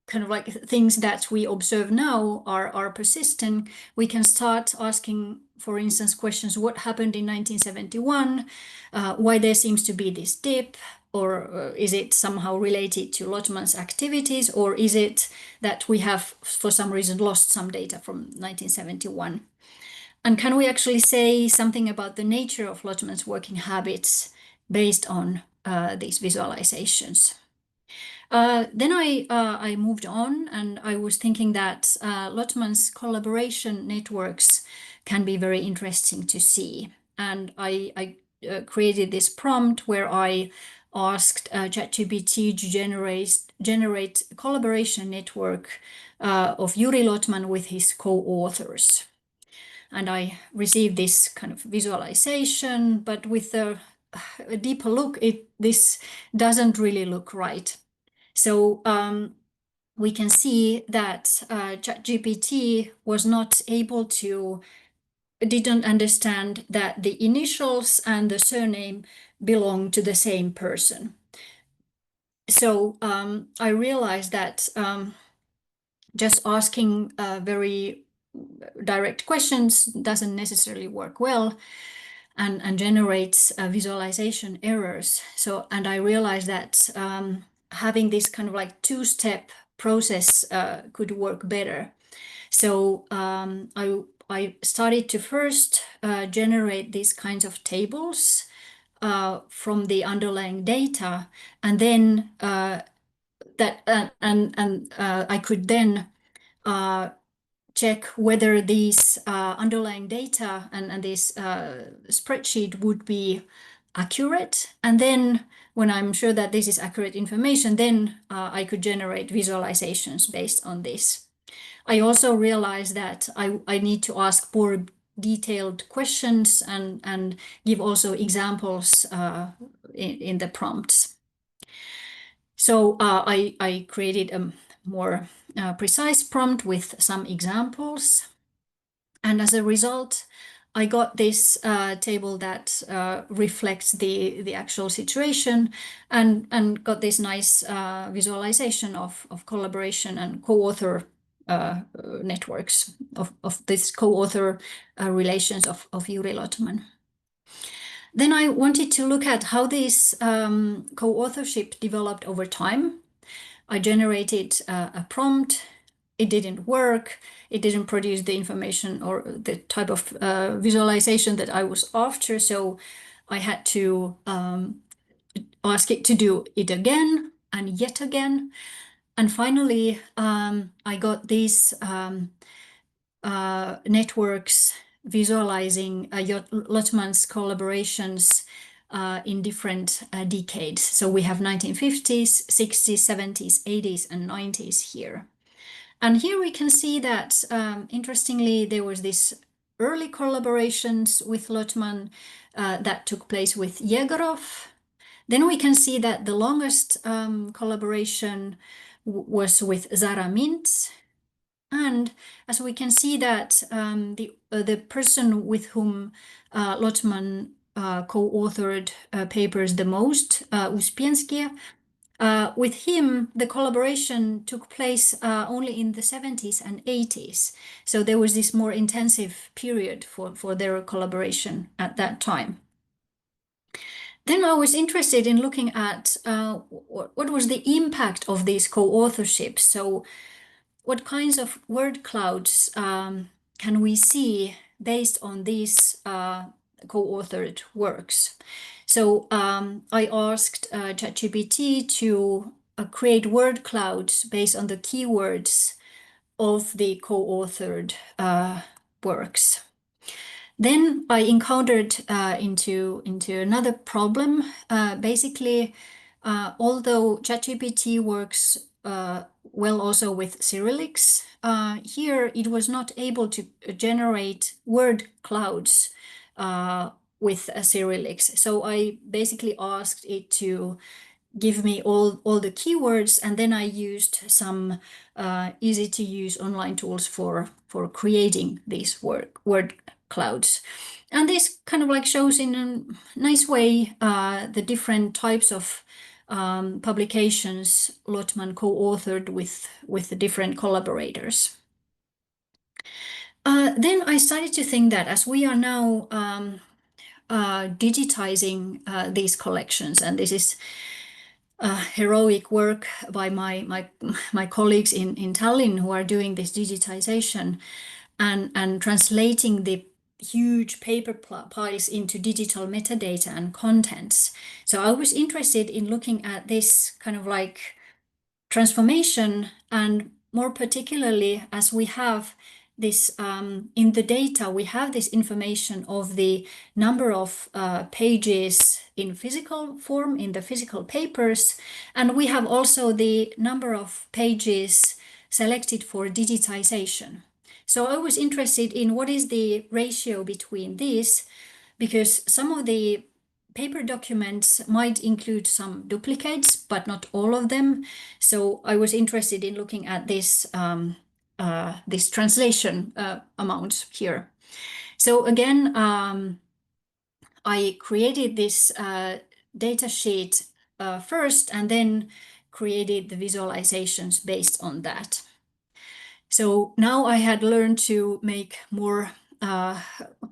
kind of like things that we observe now are persistent, we can start asking, for instance, questions: what happened in 1971? Why there seems to be this dip? Or is it somehow related to Lotman's activities? Or is it that we have, for some reason, lost some data from 1971? And can we actually say something about the nature of Lotman's working habits based on these visualizations? Then I moved on, and I was thinking that Lotman's collaboration networks can be very interesting to see. And I created this prompt where I asked ChatGPT to generate a collaboration network of Juri Lotman with his co-authors. And I received this kind of visualization, but with a deeper look, this doesn't really look right. So we can see that ChatGPT was not able to, didn't understand that the initials and the surname belong to the same person. So I realized that just asking very direct questions doesn't necessarily work well, and generates visualization errors. So, and I realized that having this kind of like two-step process could work better. So I started to first generate these kinds of tables from the underlying data, and then I could then check whether these underlying data and this spreadsheet would be accurate. And then when I'm sure that this is accurate information, then I could generate visualizations based on this. I also realized that I need to ask more detailed questions and give also examples in the prompts. So I created a more precise prompt with some examples. And as a result, I got this table that reflects the actual situation, and got this nice visualization of collaboration and co-author networks, of this co-author relations of Juri Lotman. Then I wanted to look at how this co-authorship developed over time. I generated a prompt. It didn't work. It didn't produce the information or the type of visualization that I was after. So I had to ask it to do it again and yet again. And finally, I got these networks visualizing Lotman's collaborations in different decades. So we have 1950s, 60s, 70s, 80s, and 90s here. And here we can see that, interestingly, there was this early collaborations with Lotman that took place with Yegorov. Then we can see that the longest collaboration was with Lotman-Mints. And as we can see that the person with whom Lotman co-authored papers the most, Uspiensky, with him, the collaboration took place only in the 70s and 80s. So there was this more intensive period for their collaboration at that time. Then I was interested in looking at what was the impact of these co-authorships. So what kinds of word clouds can we see based on these co-authored works? So I asked ChatGPT to create word clouds based on the keywords of the co-authored works. Then I encountered into another problem. Basically, although ChatGPT works well also with Cyrillics, here it was not able to generate word clouds with Cyrillics. So I basically asked it to give me all the keywords, and then I used some easy to use online tools for creating these word clouds. And this kind of like shows in a nice way the different types of publications Lotman co-authored with the different collaborators. Then I started to think that as we are now digitizing these collections, and this is heroic work by my colleagues in Tallinn who are doing this digitization and translating the huge paper piles into digital metadata and contents. So I was interested in looking at this kind of like transformation, and more particularly as we have this in the data, we have this information of the number of pages in physical form in the physical papers, and we have also the number of pages selected for digitization. So I was interested in what is the ratio between these, because some of the paper documents might include some duplicates, but not all of them. So I was interested in looking at this this translation amount here. So again, I created this data sheet first, and then created the visualizations based on that. So now I had learned to make more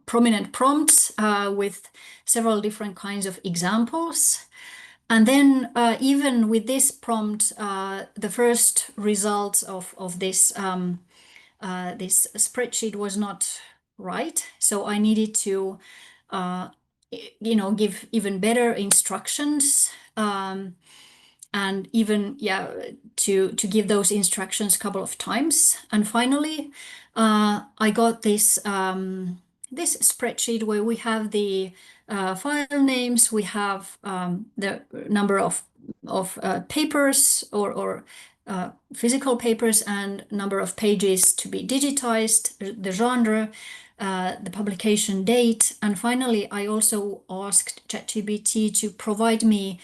prominent prompts with several different kinds of examples. And then even with this prompt, the first results of this, this spreadsheet was not right. So I needed to give even better instructions, and even to give those instructions a couple of times. And finally, I got this this spreadsheet where we have the file names, we have the number of papers or physical papers, and number of pages to be digitized, the genre, the publication date, and finally I also asked ChatGPT to provide me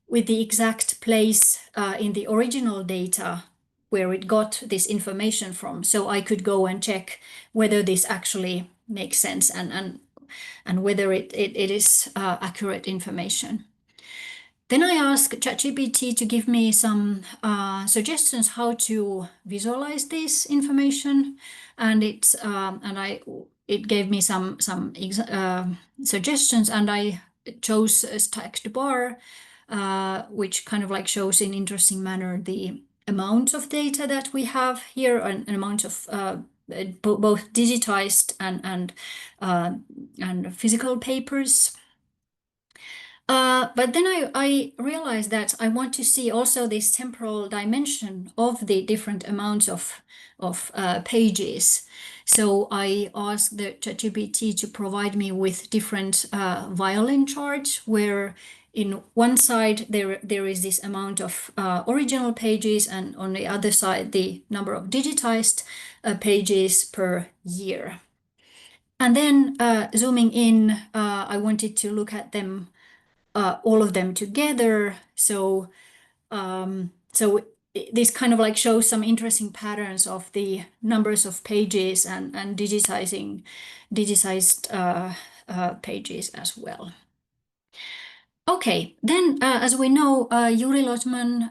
with the exact place in the original data where it got this information from, so I could go and check whether this actually makes sense and whether it is accurate information. Then I asked ChatGPT to give me some suggestions how to visualize this information, and it gave me some suggestions, and I chose a stacked bar, which kind of like shows in interesting manner the amount of data that we have here, an amount of both digitized and physical papers. But then I realized that I want to see also this temporal dimension of the different amounts of pages. So I asked the ChatGPT to provide me with different violin charts, where in one side there is this amount of original pages, and on the other side the number of digitized pages per year. And then zooming in, I wanted to look at them, all of them together. So this kind of like shows some interesting patterns of the numbers of pages and digitized pages as well. Okay, then as we know, Juri Lotman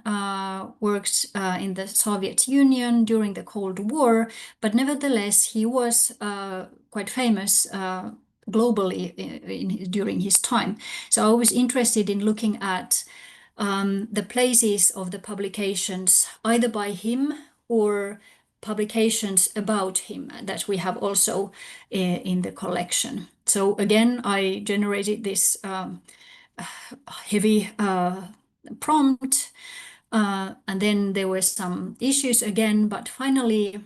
works in the Soviet Union during the Cold War, but nevertheless he was quite famous globally during his time. So I was interested in looking at the places of the publications, either by him or publications about him that we have also in the collection. So again, I generated this heavy prompt, and then there were some issues again, but finally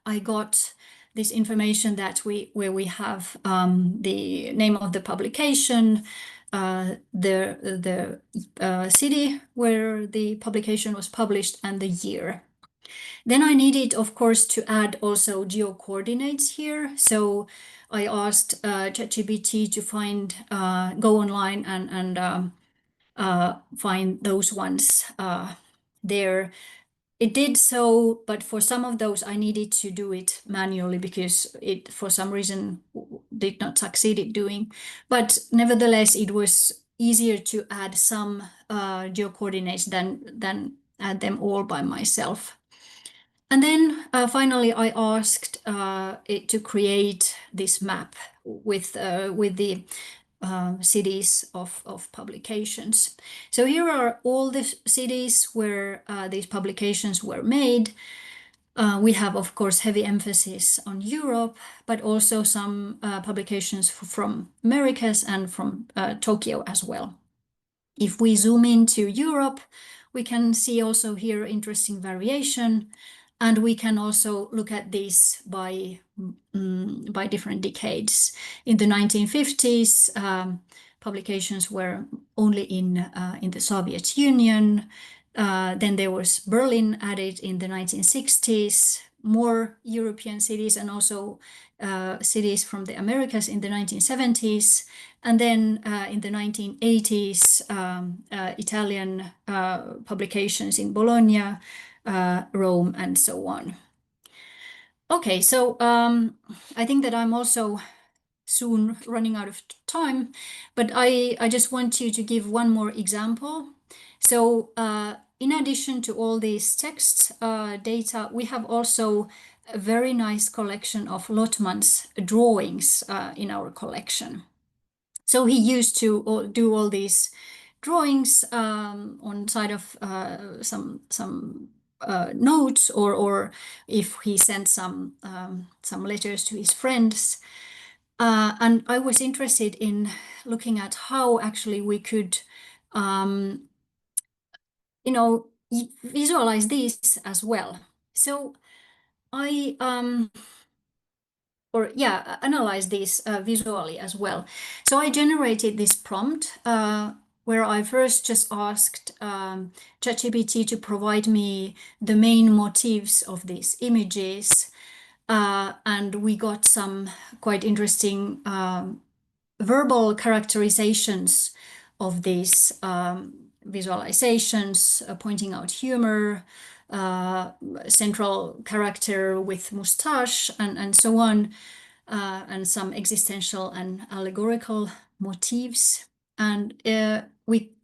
I got this information that where we have the name of the publication, the city where the publication was published, and the year. Then I needed, of course, to add also geo coordinates here. So I asked ChatGPT to find, go online and find those ones there. It did so, but for some of those I needed to do it manually because it, for some reason, did not succeed at doing. But nevertheless, it was easier to add some geocoordinates than add them all by myself. And then finally, I asked it to create this map with the cities of publications. So here are all the cities where these publications were made. We have, of course, heavy emphasis on Europe, but also some publications from Americas and from Tokyo as well. If we zoom into Europe, we can see also here interesting variation, and we can also look at this by different decades. In the 1950s, publications were only in the Soviet Union. Then there was Berlin added in the 1960s, more European cities and also cities from the Americas in the 1970s. And then in the 1980s, Italian publications in Bologna, Rome, and so on. Okay, so I think that I'm also soon running out of time, but I just want you to give one more example. So in addition to all these texts, data, we have also a very nice collection of Lotman's drawings in our collection. So he used to do all these drawings on side of some notes, or if he sent some letters to his friends. And I was interested in looking at how actually we could, visualize these as well. So I analyze these visually as well. So I generated this prompt where I first just asked ChatGPT to provide me the main motifs of these images. And we got some quite interesting verbal characterizations of these visualizations, pointing out humor, central character with mustache, and so on, and some existential and allegorical motifs. And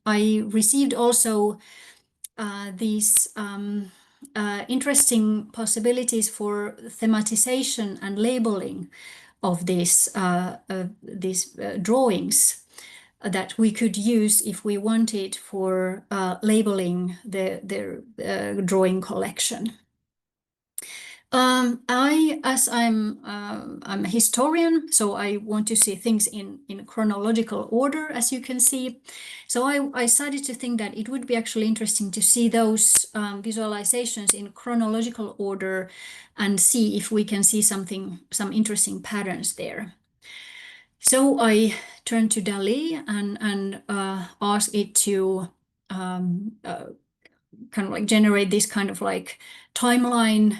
I received also these interesting possibilities for thematization and labeling of these drawings that we could use if we wanted for labeling their drawing collection. I'm a historian, so I want to see things in chronological order, as you can see. So I started to think that it would be actually interesting to see those visualizations in chronological order and see if we can see some interesting patterns there. So I turned to DALL-E and asked it to kind of like generate this kind of like timeline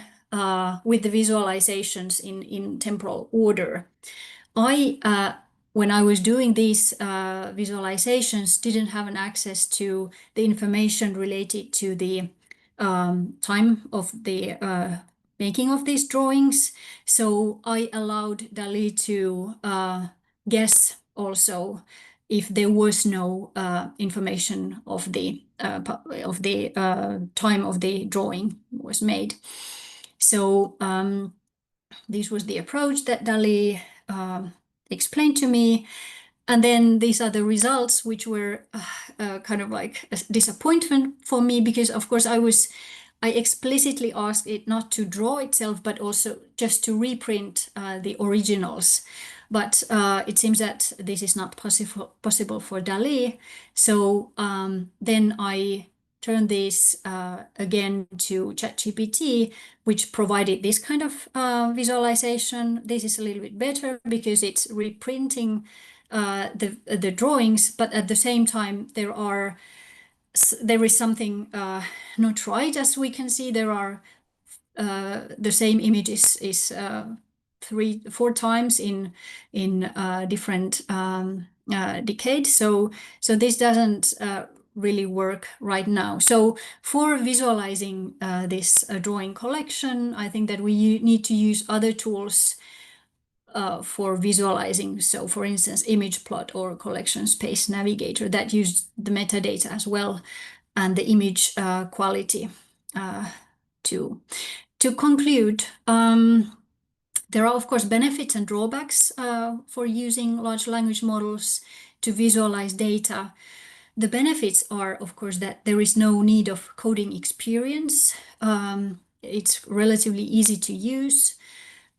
with the visualizations in temporal order. When I was doing these visualizations, didn't have an access to the information related to the time of the making of these drawings. So I allowed DALL-E to guess also if there was no information of the time of the drawing was made. So this was the approach that DALL-E explained to me. And then these are the results, which were kind of like a disappointment for me, because of course I explicitly asked it not to draw itself, but also just to reprint the originals. But it seems that this is not possible for DALL-E. So then I turned this again to ChatGPT, which provided this kind of visualization. This is a little bit better because it's reprinting the drawings, but at the same time there is something not right. As we can see, there are the same image is 3-4 times in different decades. So this doesn't really work right now. So for visualizing this drawing collection, I think that we need to use other tools for visualizing. So for instance, image plot or collection space navigator that use the metadata as well and the image quality. To conclude, there are of course benefits and drawbacks for using large language models to visualize data. The benefits are, of course, that there is no need of coding experience. It's relatively easy to use.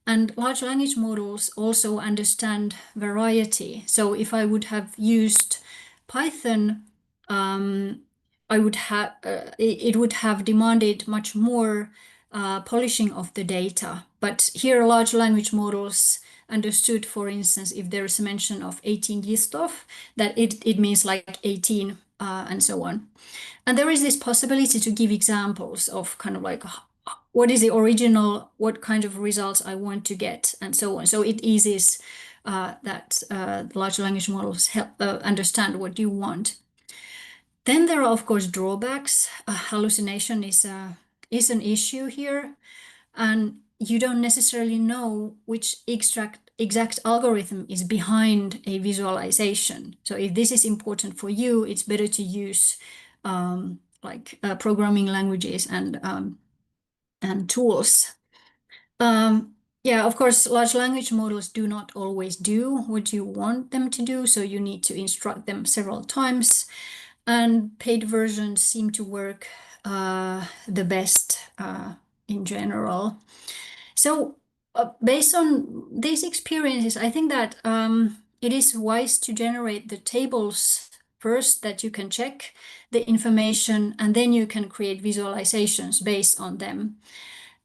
And large language models also understand variety. So if I would have used Python, I would have it would have demanded much more polishing of the data. But here, large language models understood, for instance, if there is a mention of 18 Listov, that it means like 18 and so on. And there is this possibility to give examples of kind of like what is the original, what kind of results I want to get, and so on. So it eases that large language models help understand what you want. Then there are, of course, drawbacks. Hallucination is an issue here, and you don't necessarily know which exact algorithm is behind a visualization. So if this is important for you, it's better to use programming languages and tools. Yeah, of course, large language models do not always do what you want them to do, so you need to instruct them several times. And paid versions seem to work the best in general. So based on these experiences, I think that it is wise to generate the tables first that you can check the information, and then you can create visualizations based on them.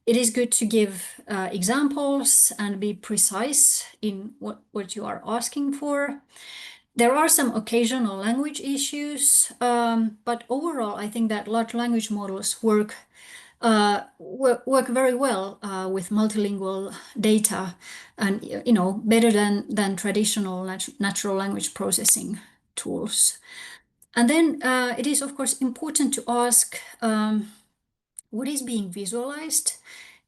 It is good to give examples and be precise in what you are asking for. There are some occasional language issues, but overall, I think that large language models work very well with multilingual data, and better than traditional natural language processing tools. And then it is of course important to ask what is being visualized.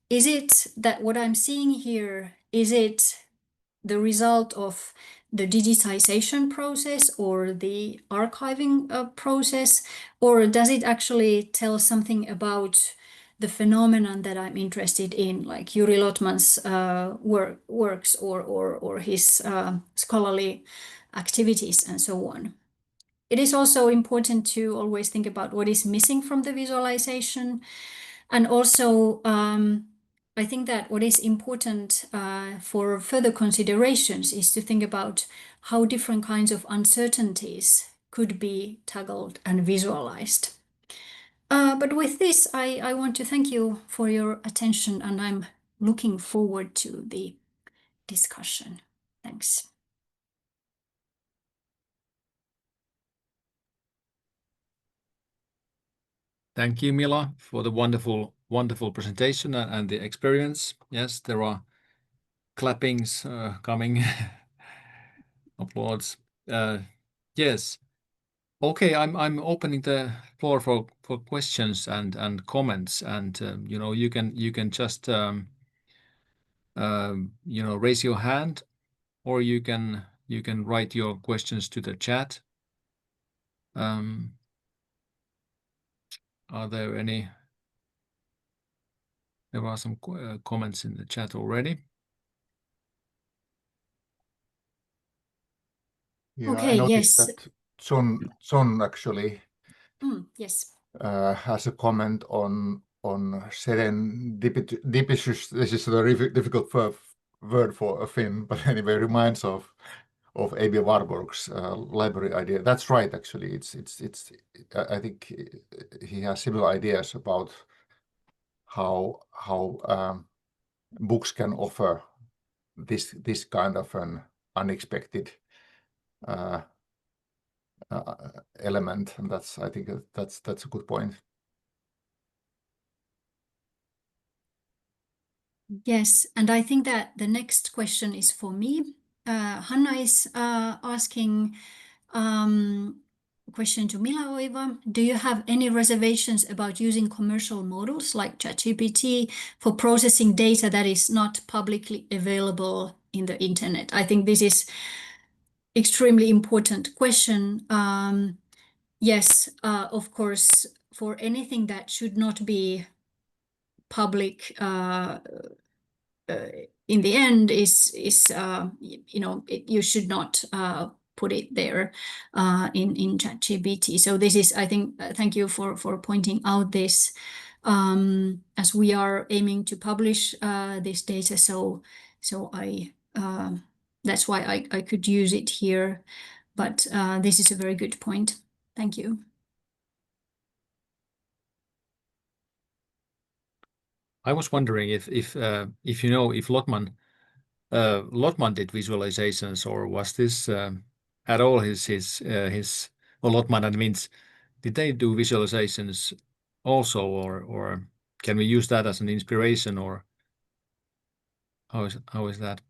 Is it that what I'm seeing here, is it the result of the digitization process or the archiving process, or does it actually tell something about the phenomenon that I'm interested in, like Juri Lotman's works or his scholarly activities and so on? It is also important to always think about what is missing from the visualization. And also, I think that what is important for further considerations is to think about how different kinds of uncertainties could be tackled and visualized. But with this, I want to thank you for your attention, and I'm looking forward to the discussion. Thanks. Thank you, Mila, for the wonderful presentation and the experience. Yes, there are clappings coming, applause. Yes. Okay, I'm opening the floor for questions and comments, and you can just raise your hand, or you can write your questions to the chat. Are there any? There are some comments in the chat already. Yeah, Okay, I noticed yes. that John actually Yes. has a comment on serendipitous. This is a very difficult word for a Finn, but anyway, reminds of A.B. Warburg's library idea. That's right, actually. It's I think he has similar ideas about how books can offer this kind of an unexpected element, and I think that's a good point. Yes, and I think that the next question is for me. Hanna is asking a question to Mila Oiva. Do you have any reservations about using commercial models like ChatGPT for processing data that is not publicly available in the internet? I think this is extremely important question. Yes, of course, for anything that should not be public in the end is you should not put it there in ChatGPT. So this is, I think, thank you for pointing out this, as we are aiming to publish this data. So I that's why I could use it here. But this is a very good point. Thank you. I was wondering if you know if Lotman did visualizations, or was this at all his or Lotman and Mints, did they do visualizations also, or can we use that as an inspiration, or how is that?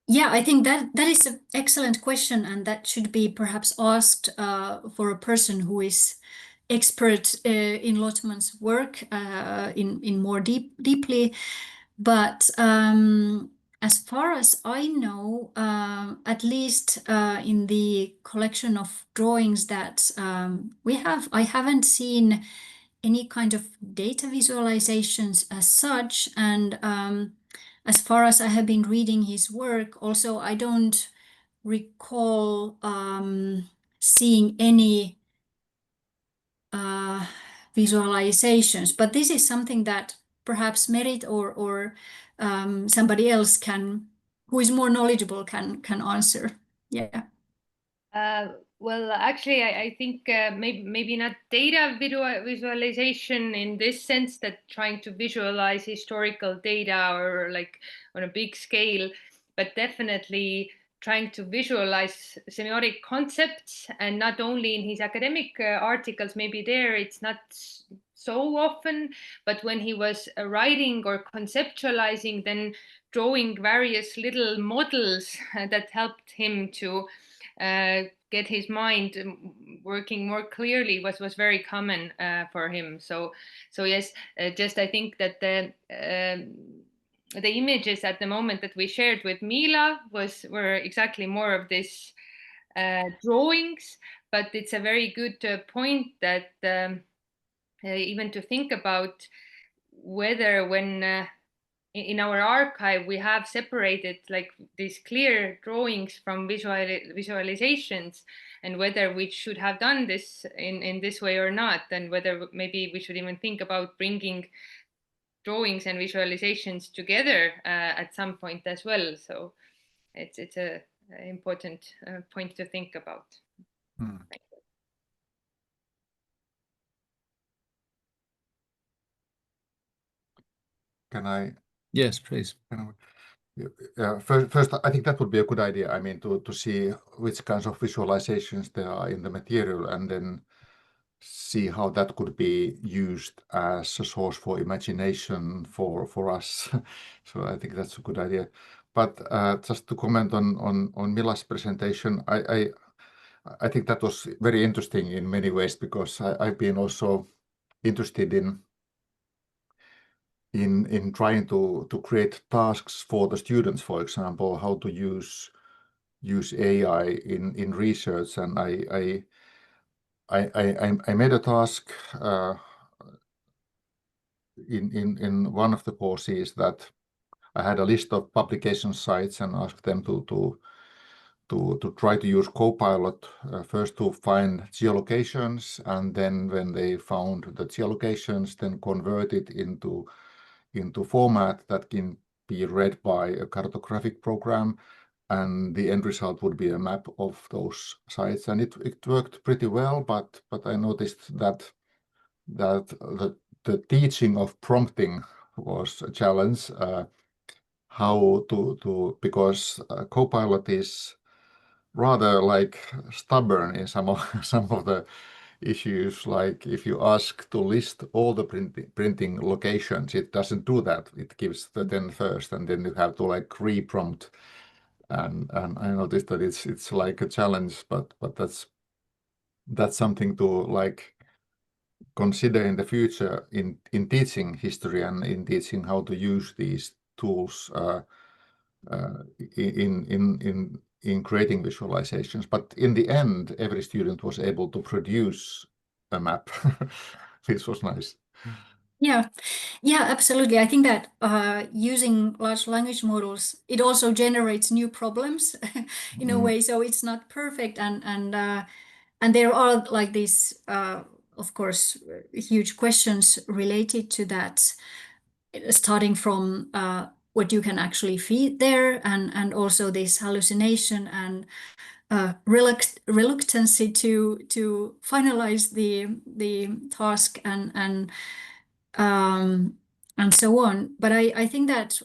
Yeah, I think that is an excellent question, and that should be perhaps asked for a person who is expert in Lotman's work in more deeply. But as far as I know, at least in the collection of drawings that we have, I haven't seen any kind of data visualizations as such. And as far as I have been reading his work, also I don't recall seeing any visualizations. But this is something that perhaps Merit or somebody else who is more knowledgeable can answer. Yeah. Well, actually, I think maybe not data visualization in this sense, that trying to visualize historical data or like on a big scale, but definitely trying to visualize semiotic concepts, and not only in his academic articles. Maybe there it's not so often, but when he was writing or conceptualizing, then drawing various little models that helped him to get his mind working more clearly was very common for him. So yes, just I think that the images at the moment that we shared with Mila were exactly more of this drawings. But it's a very good point that even to think about whether when in our archive we have separated like these clear drawings from visualizations, and whether we should have done this in this way or not, and whether maybe we should even think about bringing drawings and visualizations together at some point as well. So it's a important point to think about. Can I? Yes, please. First, I think that would be a good idea. I mean, to see which kinds of visualizations there are in the material, and then see how that could be used as a source for imagination for us. So I think that's a good idea. But just to comment on Mila's presentation, I think that was very interesting in many ways, because I've been also interested in trying to create tasks for the students, for example, how to use AI in research. And I made a task in one of the courses that I had a list of publication sites and asked them to try to use Copilot first to find geolocations, and then when they found the geolocations, then convert it into format that can be read by a cartographic program, and the end result would be a map of those sites. And it worked pretty well, but I noticed that the teaching of prompting was a challenge. How to because Copilot is rather like stubborn in some of the issues. Like if you ask to list all the printing locations, it doesn't do that. It gives the 10 first, and then you have to like re-prompt. And I noticed that it's like a challenge, but that's something to like consider in the future in teaching history and in teaching how to use these tools in creating visualizations. But in the end, every student was able to produce a map. This was nice. Yeah, absolutely. I think that using large language models, it also generates new problems in a way. So it's not perfect, and there are like these, of course, huge questions related to that, starting from what you can actually feed there, and also this hallucination and reluctancy to finalize the task and so on. But I think that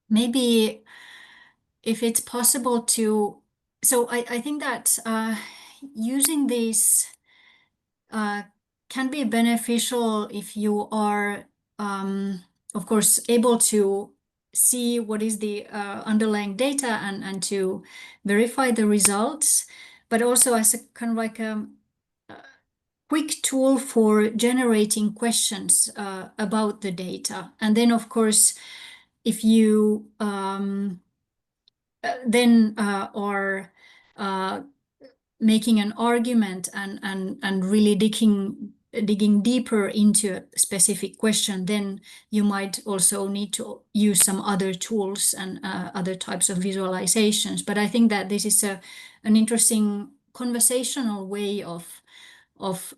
maybe if it's possible to, so I think that using these can be beneficial if you are, of course, able to see what is the underlying data and to verify the results, but also as a kind of like a quick tool for generating questions about the data. And then, of course, if you then are making an argument and really digging deeper into a specific question, then you might also need to use some other tools and other types of visualizations. But I think that this is an interesting conversational way of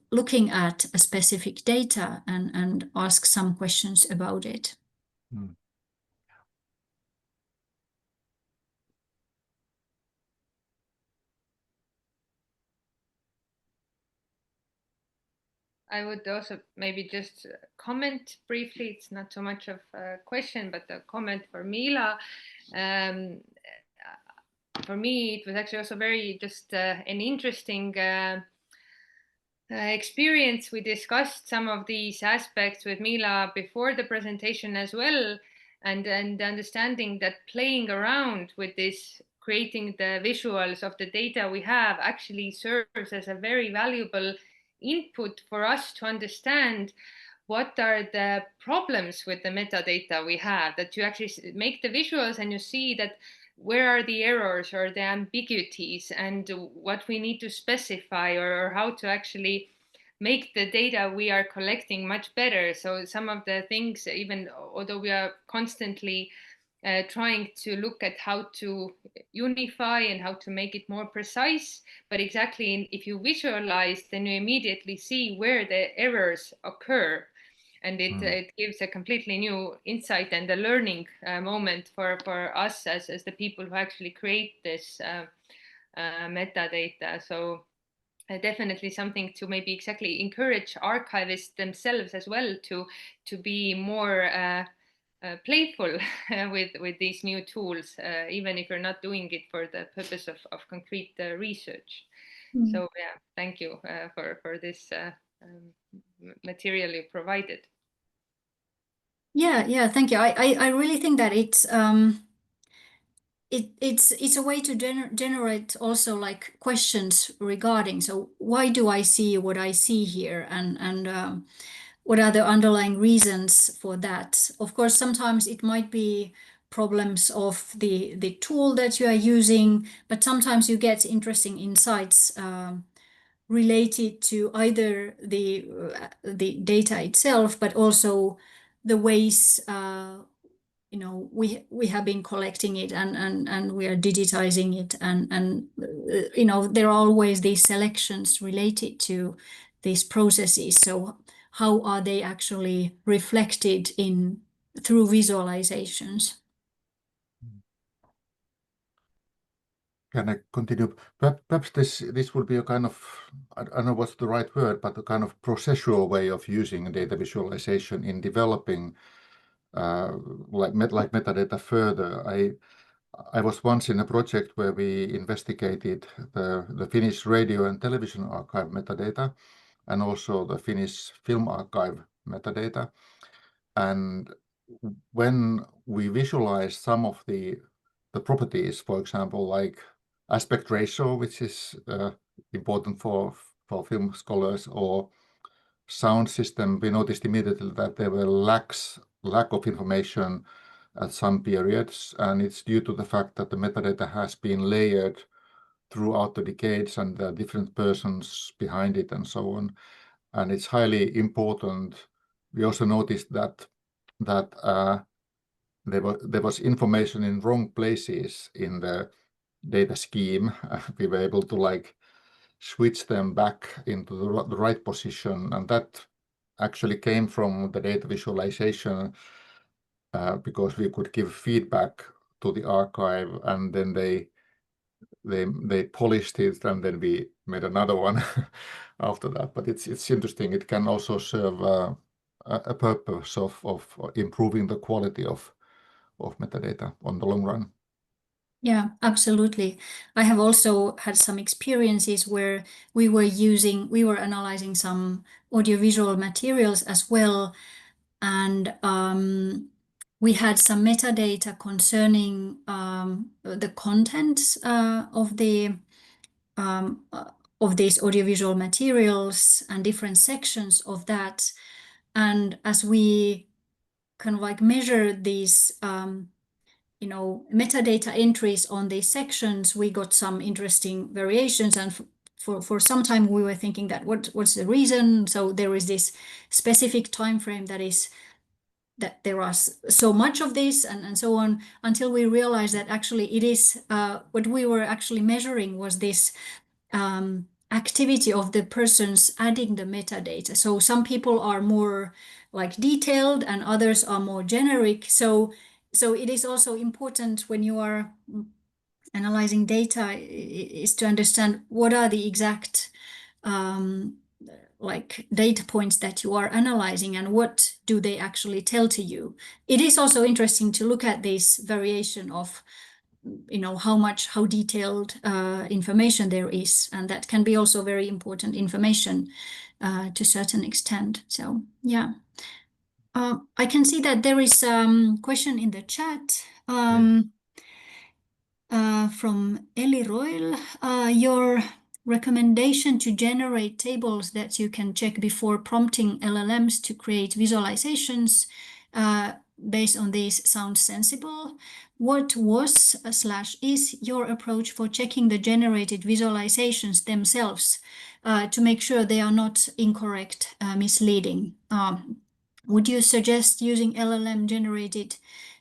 looking at a specific data and ask some questions about it. I would also maybe just comment briefly. It's not so much of a question, but a comment for Mila. For me, it was actually also very just an interesting experience. We discussed some of these aspects with Mila before the presentation as well, and understanding that playing around with this, creating the visuals of the data we have, actually serves as a very valuable input for us to understand what are the problems with the metadata we have, that you actually make the visuals and you see that where are the errors or the ambiguities and what we need to specify or how to actually make the data we are collecting much better. So some of the things, even although we are constantly trying to look at how to unify and how to make it more precise, but exactly if you visualize, then you immediately see where the errors occur. And it gives a completely new insight and a learning moment for us as the people who actually create this metadata. So definitely something to maybe exactly encourage archivists themselves as well to be more playful with these new tools, even if you're not doing it for the purpose of concrete research. So yeah, thank you for this material you provided. Yeah, thank you. I really think that it's a way to generate also like questions regarding, so why do I see what I see here, and what are the underlying reasons for that? Of course, sometimes it might be problems of the tool that you are using, but sometimes you get interesting insights related to either the data itself, but also the ways we have been collecting it and we are digitizing it, and there are always these selections related to these processes. So how are they actually reflected through visualizations? Can I continue? Perhaps this would be a kind of, I don't know what's the right word, but a kind of processual way of using data visualization in developing like metadata further. I was once in a project where we investigated the Finnish radio and television archive metadata and also the Finnish film archive metadata. And when we visualized some of the properties, for example, like aspect ratio, which is important for film scholars, or sound system, we noticed immediately that there were lack of information at some periods, and it's due to the fact that the metadata has been layered throughout the decades and the different persons behind it and so on. And it's highly important. We also noticed that there was information in wrong places in the data scheme. We were able to switch them back into the right position, and that actually came from the data visualization, because we could give feedback to the archive, and then they polished it, and then we made another one after that. But it's interesting. It can also serve a purpose of improving the quality of metadata on the long run. Yeah, absolutely. I have also had some experiences where we were analyzing some audiovisual materials as well, and we had some metadata concerning the contents of these audiovisual materials and different sections of that. And as we kind of measure these metadata entries on these sections, we got some interesting variations, and for some time we were thinking that what's the reason? So there is this specific time frame that there are so much of this and so on, until we realized that actually it is what we were actually measuring was this activity of the persons adding the metadata. So some people are more detailed and others are more generic. So it is also important when you are analyzing data is to understand what are the exact data points that you are analyzing and what do they actually tell to you. It is also interesting to look at this variation of how detailed information there is, and that can be also very important information to a certain extent. So yeah. I can see that there is a question in the chat from Eli Royal. Your recommendation to generate tables that you can check before prompting LLMs to create visualizations based on these sounds sensible. What was/is your approach for checking the generated visualizations themselves to make sure they are not incorrect, misleading? Would you suggest using LLM-generated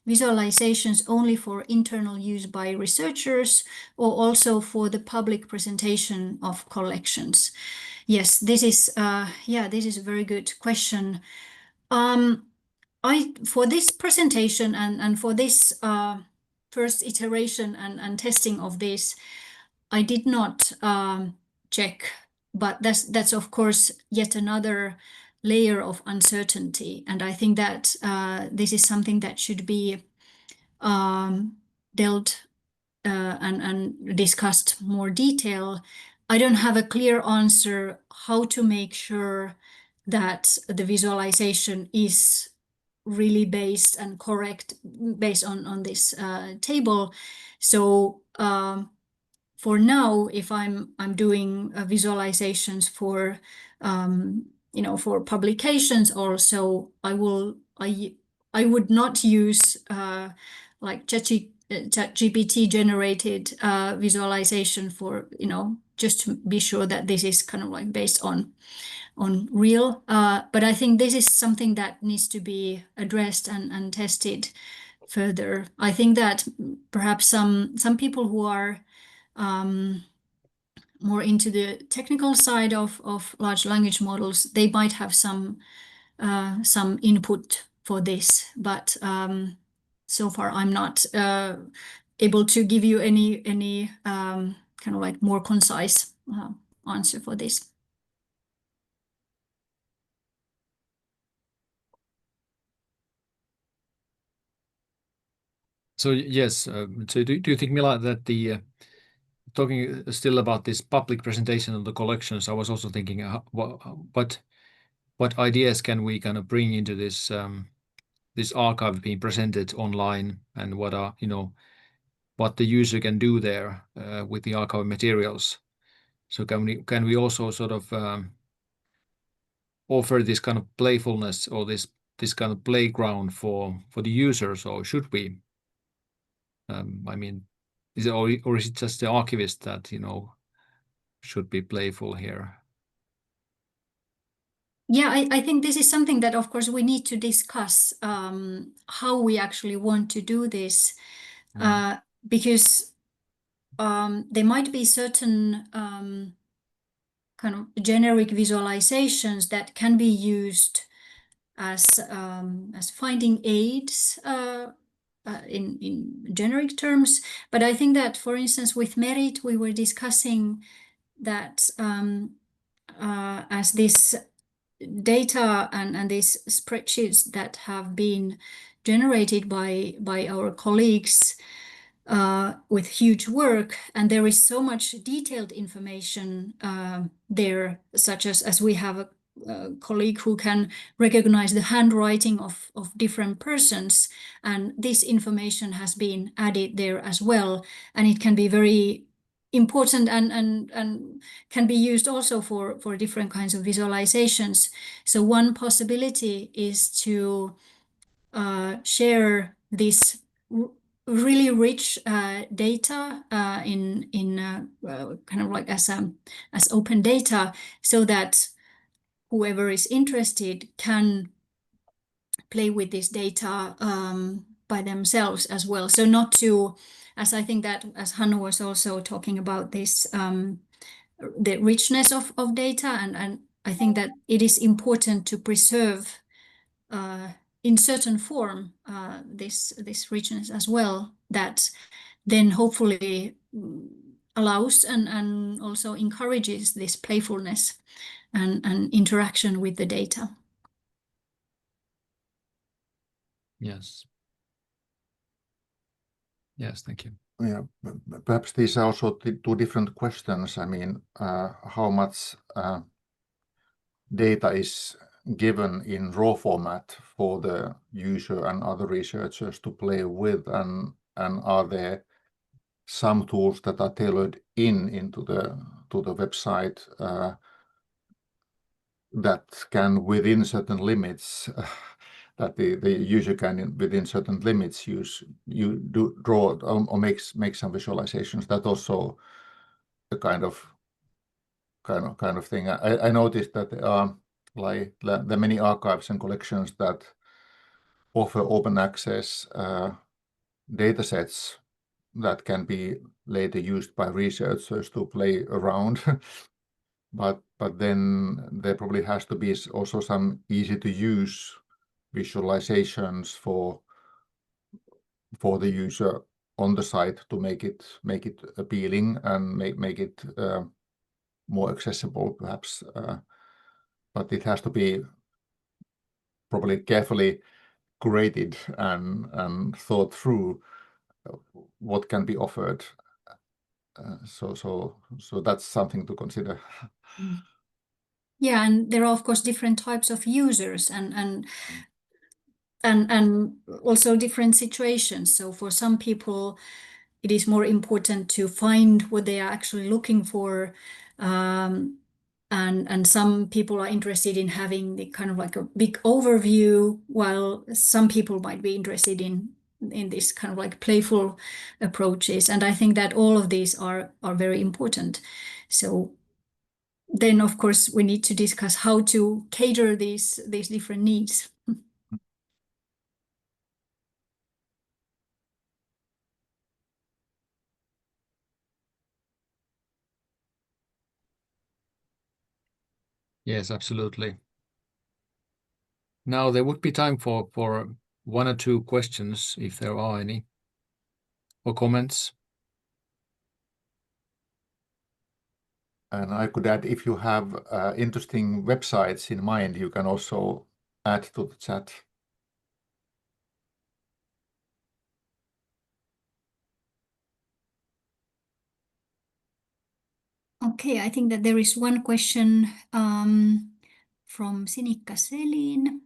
visualizations only for internal use by researchers or also for the public presentation of collections? Yes, this is a very good question. For this presentation and for this first iteration and testing of this, I did not check, but that's of course yet another layer of uncertainty, and I think that this is something that should be dealt and discussed more detail. I don't have a clear answer how to make sure that the visualization is really based and correct based on this table. So for now, if I'm doing visualizations for for publications also, I would not use ChatGPT generated visualization for just to be sure that this is kind of based on real. But I think this is something that needs to be addressed and tested further. I think that perhaps some people who are more into the technical side of large language models, they might have some input for this, but so far I'm not able to give you any kind of more concise answer for this. So yes, so do you think, Mila, that talking still about this public presentation of the collections, I was also thinking what ideas can we kind of bring into this this archive being presented online, and what are what the user can do there with the archive materials. So can we also sort of offer this kind of playfulness or this kind of playground for the users, or should we? I mean, is it just the archivist that should be playful here? Yeah, I think this is something that, of course, we need to discuss how we actually want to do this, because there might be certain kind of generic visualizations that can be used as finding aids in generic terms. But I think that, for instance, with Merit, we were discussing that as this data and these spreadsheets that have been generated by our colleagues with huge work, and there is so much detailed information there, such as we have a colleague who can recognize the handwriting of different persons, and this information has been added there as well, and it can be very important and can be used also for different kinds of visualizations. So one possibility is to share this really rich data in kind of like as open data, so that whoever is interested can play with this data by themselves as well. So not to, as I think that, as Hannu was also talking about this, the richness of data, and I think that it is important to preserve in certain form this richness as well, that then hopefully allows and also encourages this playfulness and interaction with the data. Yes. Yes, thank you. Yeah, perhaps these are also two different questions. I mean, how much data is given in raw format for the user and other researchers to play with, and are there some tools that are tailored into the website that can, within certain limits, that the user can, within certain limits, draw or make some visualizations. That also a kind of thing. I noticed that there are there are many archives and collections that offer open access data sets that can be later used by researchers to play around. But then there probably has to be also some easy to use visualizations for the user on the site to make it appealing and make it more accessible, perhaps. But it has to be probably carefully graded and thought through what can be offered. So that's something to consider. Yeah, and there are of course different types of users and also different situations. So for some people, it is more important to find what they are actually looking for. And some people are interested in having the kind of like a big overview, while some people might be interested in this kind of like playful approaches. And I think that all of these are very important. So then, of course, we need to discuss how to cater these different needs. Yes, absolutely. Now there would be time for one or two questions, if there are any, or comments. And I could add, if you have interesting websites in mind, you can also add to the chat. Okay, I think that there is one question from Sinikka Selin.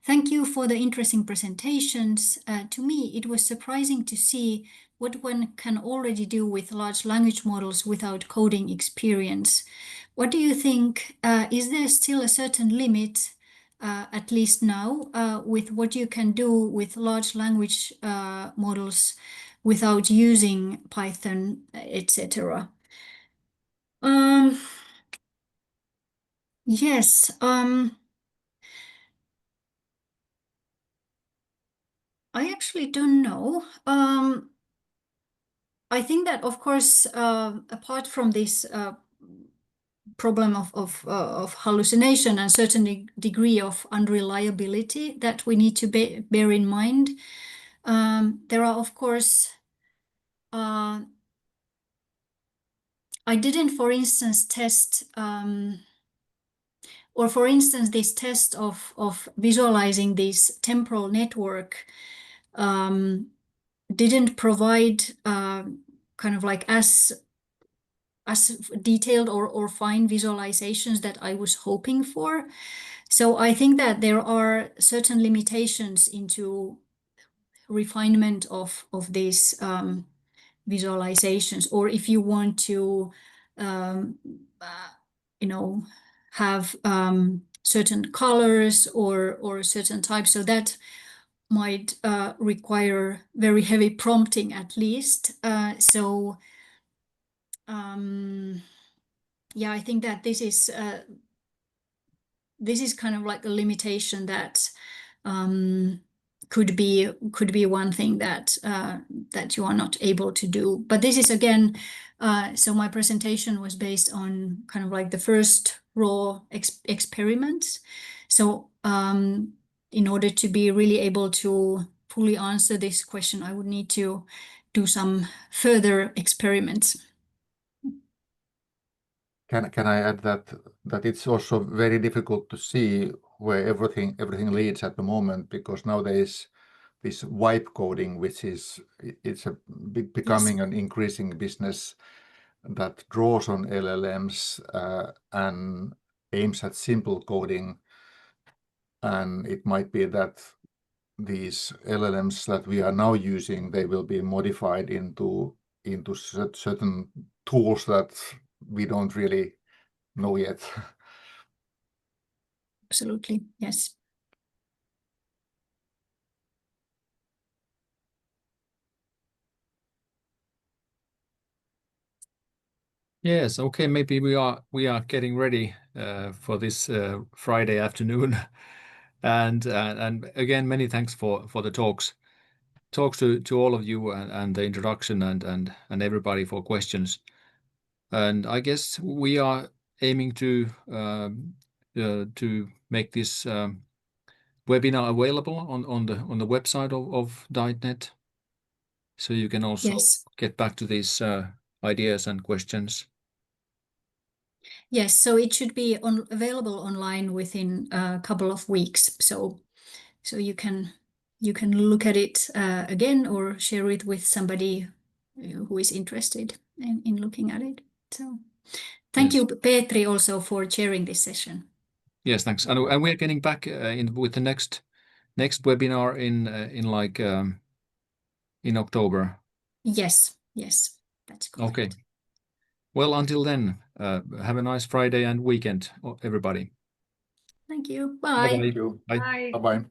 Thank you for the interesting presentations. To me, it was surprising to see what one can already do with large language models without coding experience. What do you think? Is there still a certain limit, at least now, with what you can do with large language models without using Python, etc.? Yes. I actually don't know. I think that, of course, apart from this problem of hallucination and certain degree of unreliability that we need to bear in mind, there are, of course, I didn't, for instance, test, or for instance, this test of visualizing this temporal network didn't provide kind of like as detailed or fine visualizations that I was hoping for. So I think that there are certain limitations into refinement of these visualizations, or if you want to, you know, have certain colors or certain types, so that might require very heavy prompting at least. Yeah, I think that this is kind of like a limitation that could be one thing that that you are not able to do. But this is again, so my presentation was based on kind of like the first raw experiments. So in order to be really able to fully answer this question, I would need to do some further experiments. Can I add that it's also very difficult to see where everything leads at the moment, because now there is this wipe coding, which is becoming an increasing business that draws on LLMs and aims at simple coding. And it might be that these LLMs that we are now using, they will be modified into certain tools that we don't really know yet. Absolutely, yes. Yes, okay, maybe we are getting ready for this Friday afternoon. And again, many thanks for the talks to all of you and the introduction and everybody for questions. And I guess we are aiming to make this webinar available on the website of DIGHT-Net, so you can also get back to these ideas and questions. Yes, so it should be available online within a couple of weeks. So you can look at it again or share it with somebody who is interested in looking at it. So thank you, Petri, also for chairing this session. Yes, thanks. And we're getting back with the next webinar in October. Yes, that's correct. Okay. Well, until then, have a nice Friday and weekend, everybody. Thank you. Bye. Thank you. Bye. Bye. Bye-bye.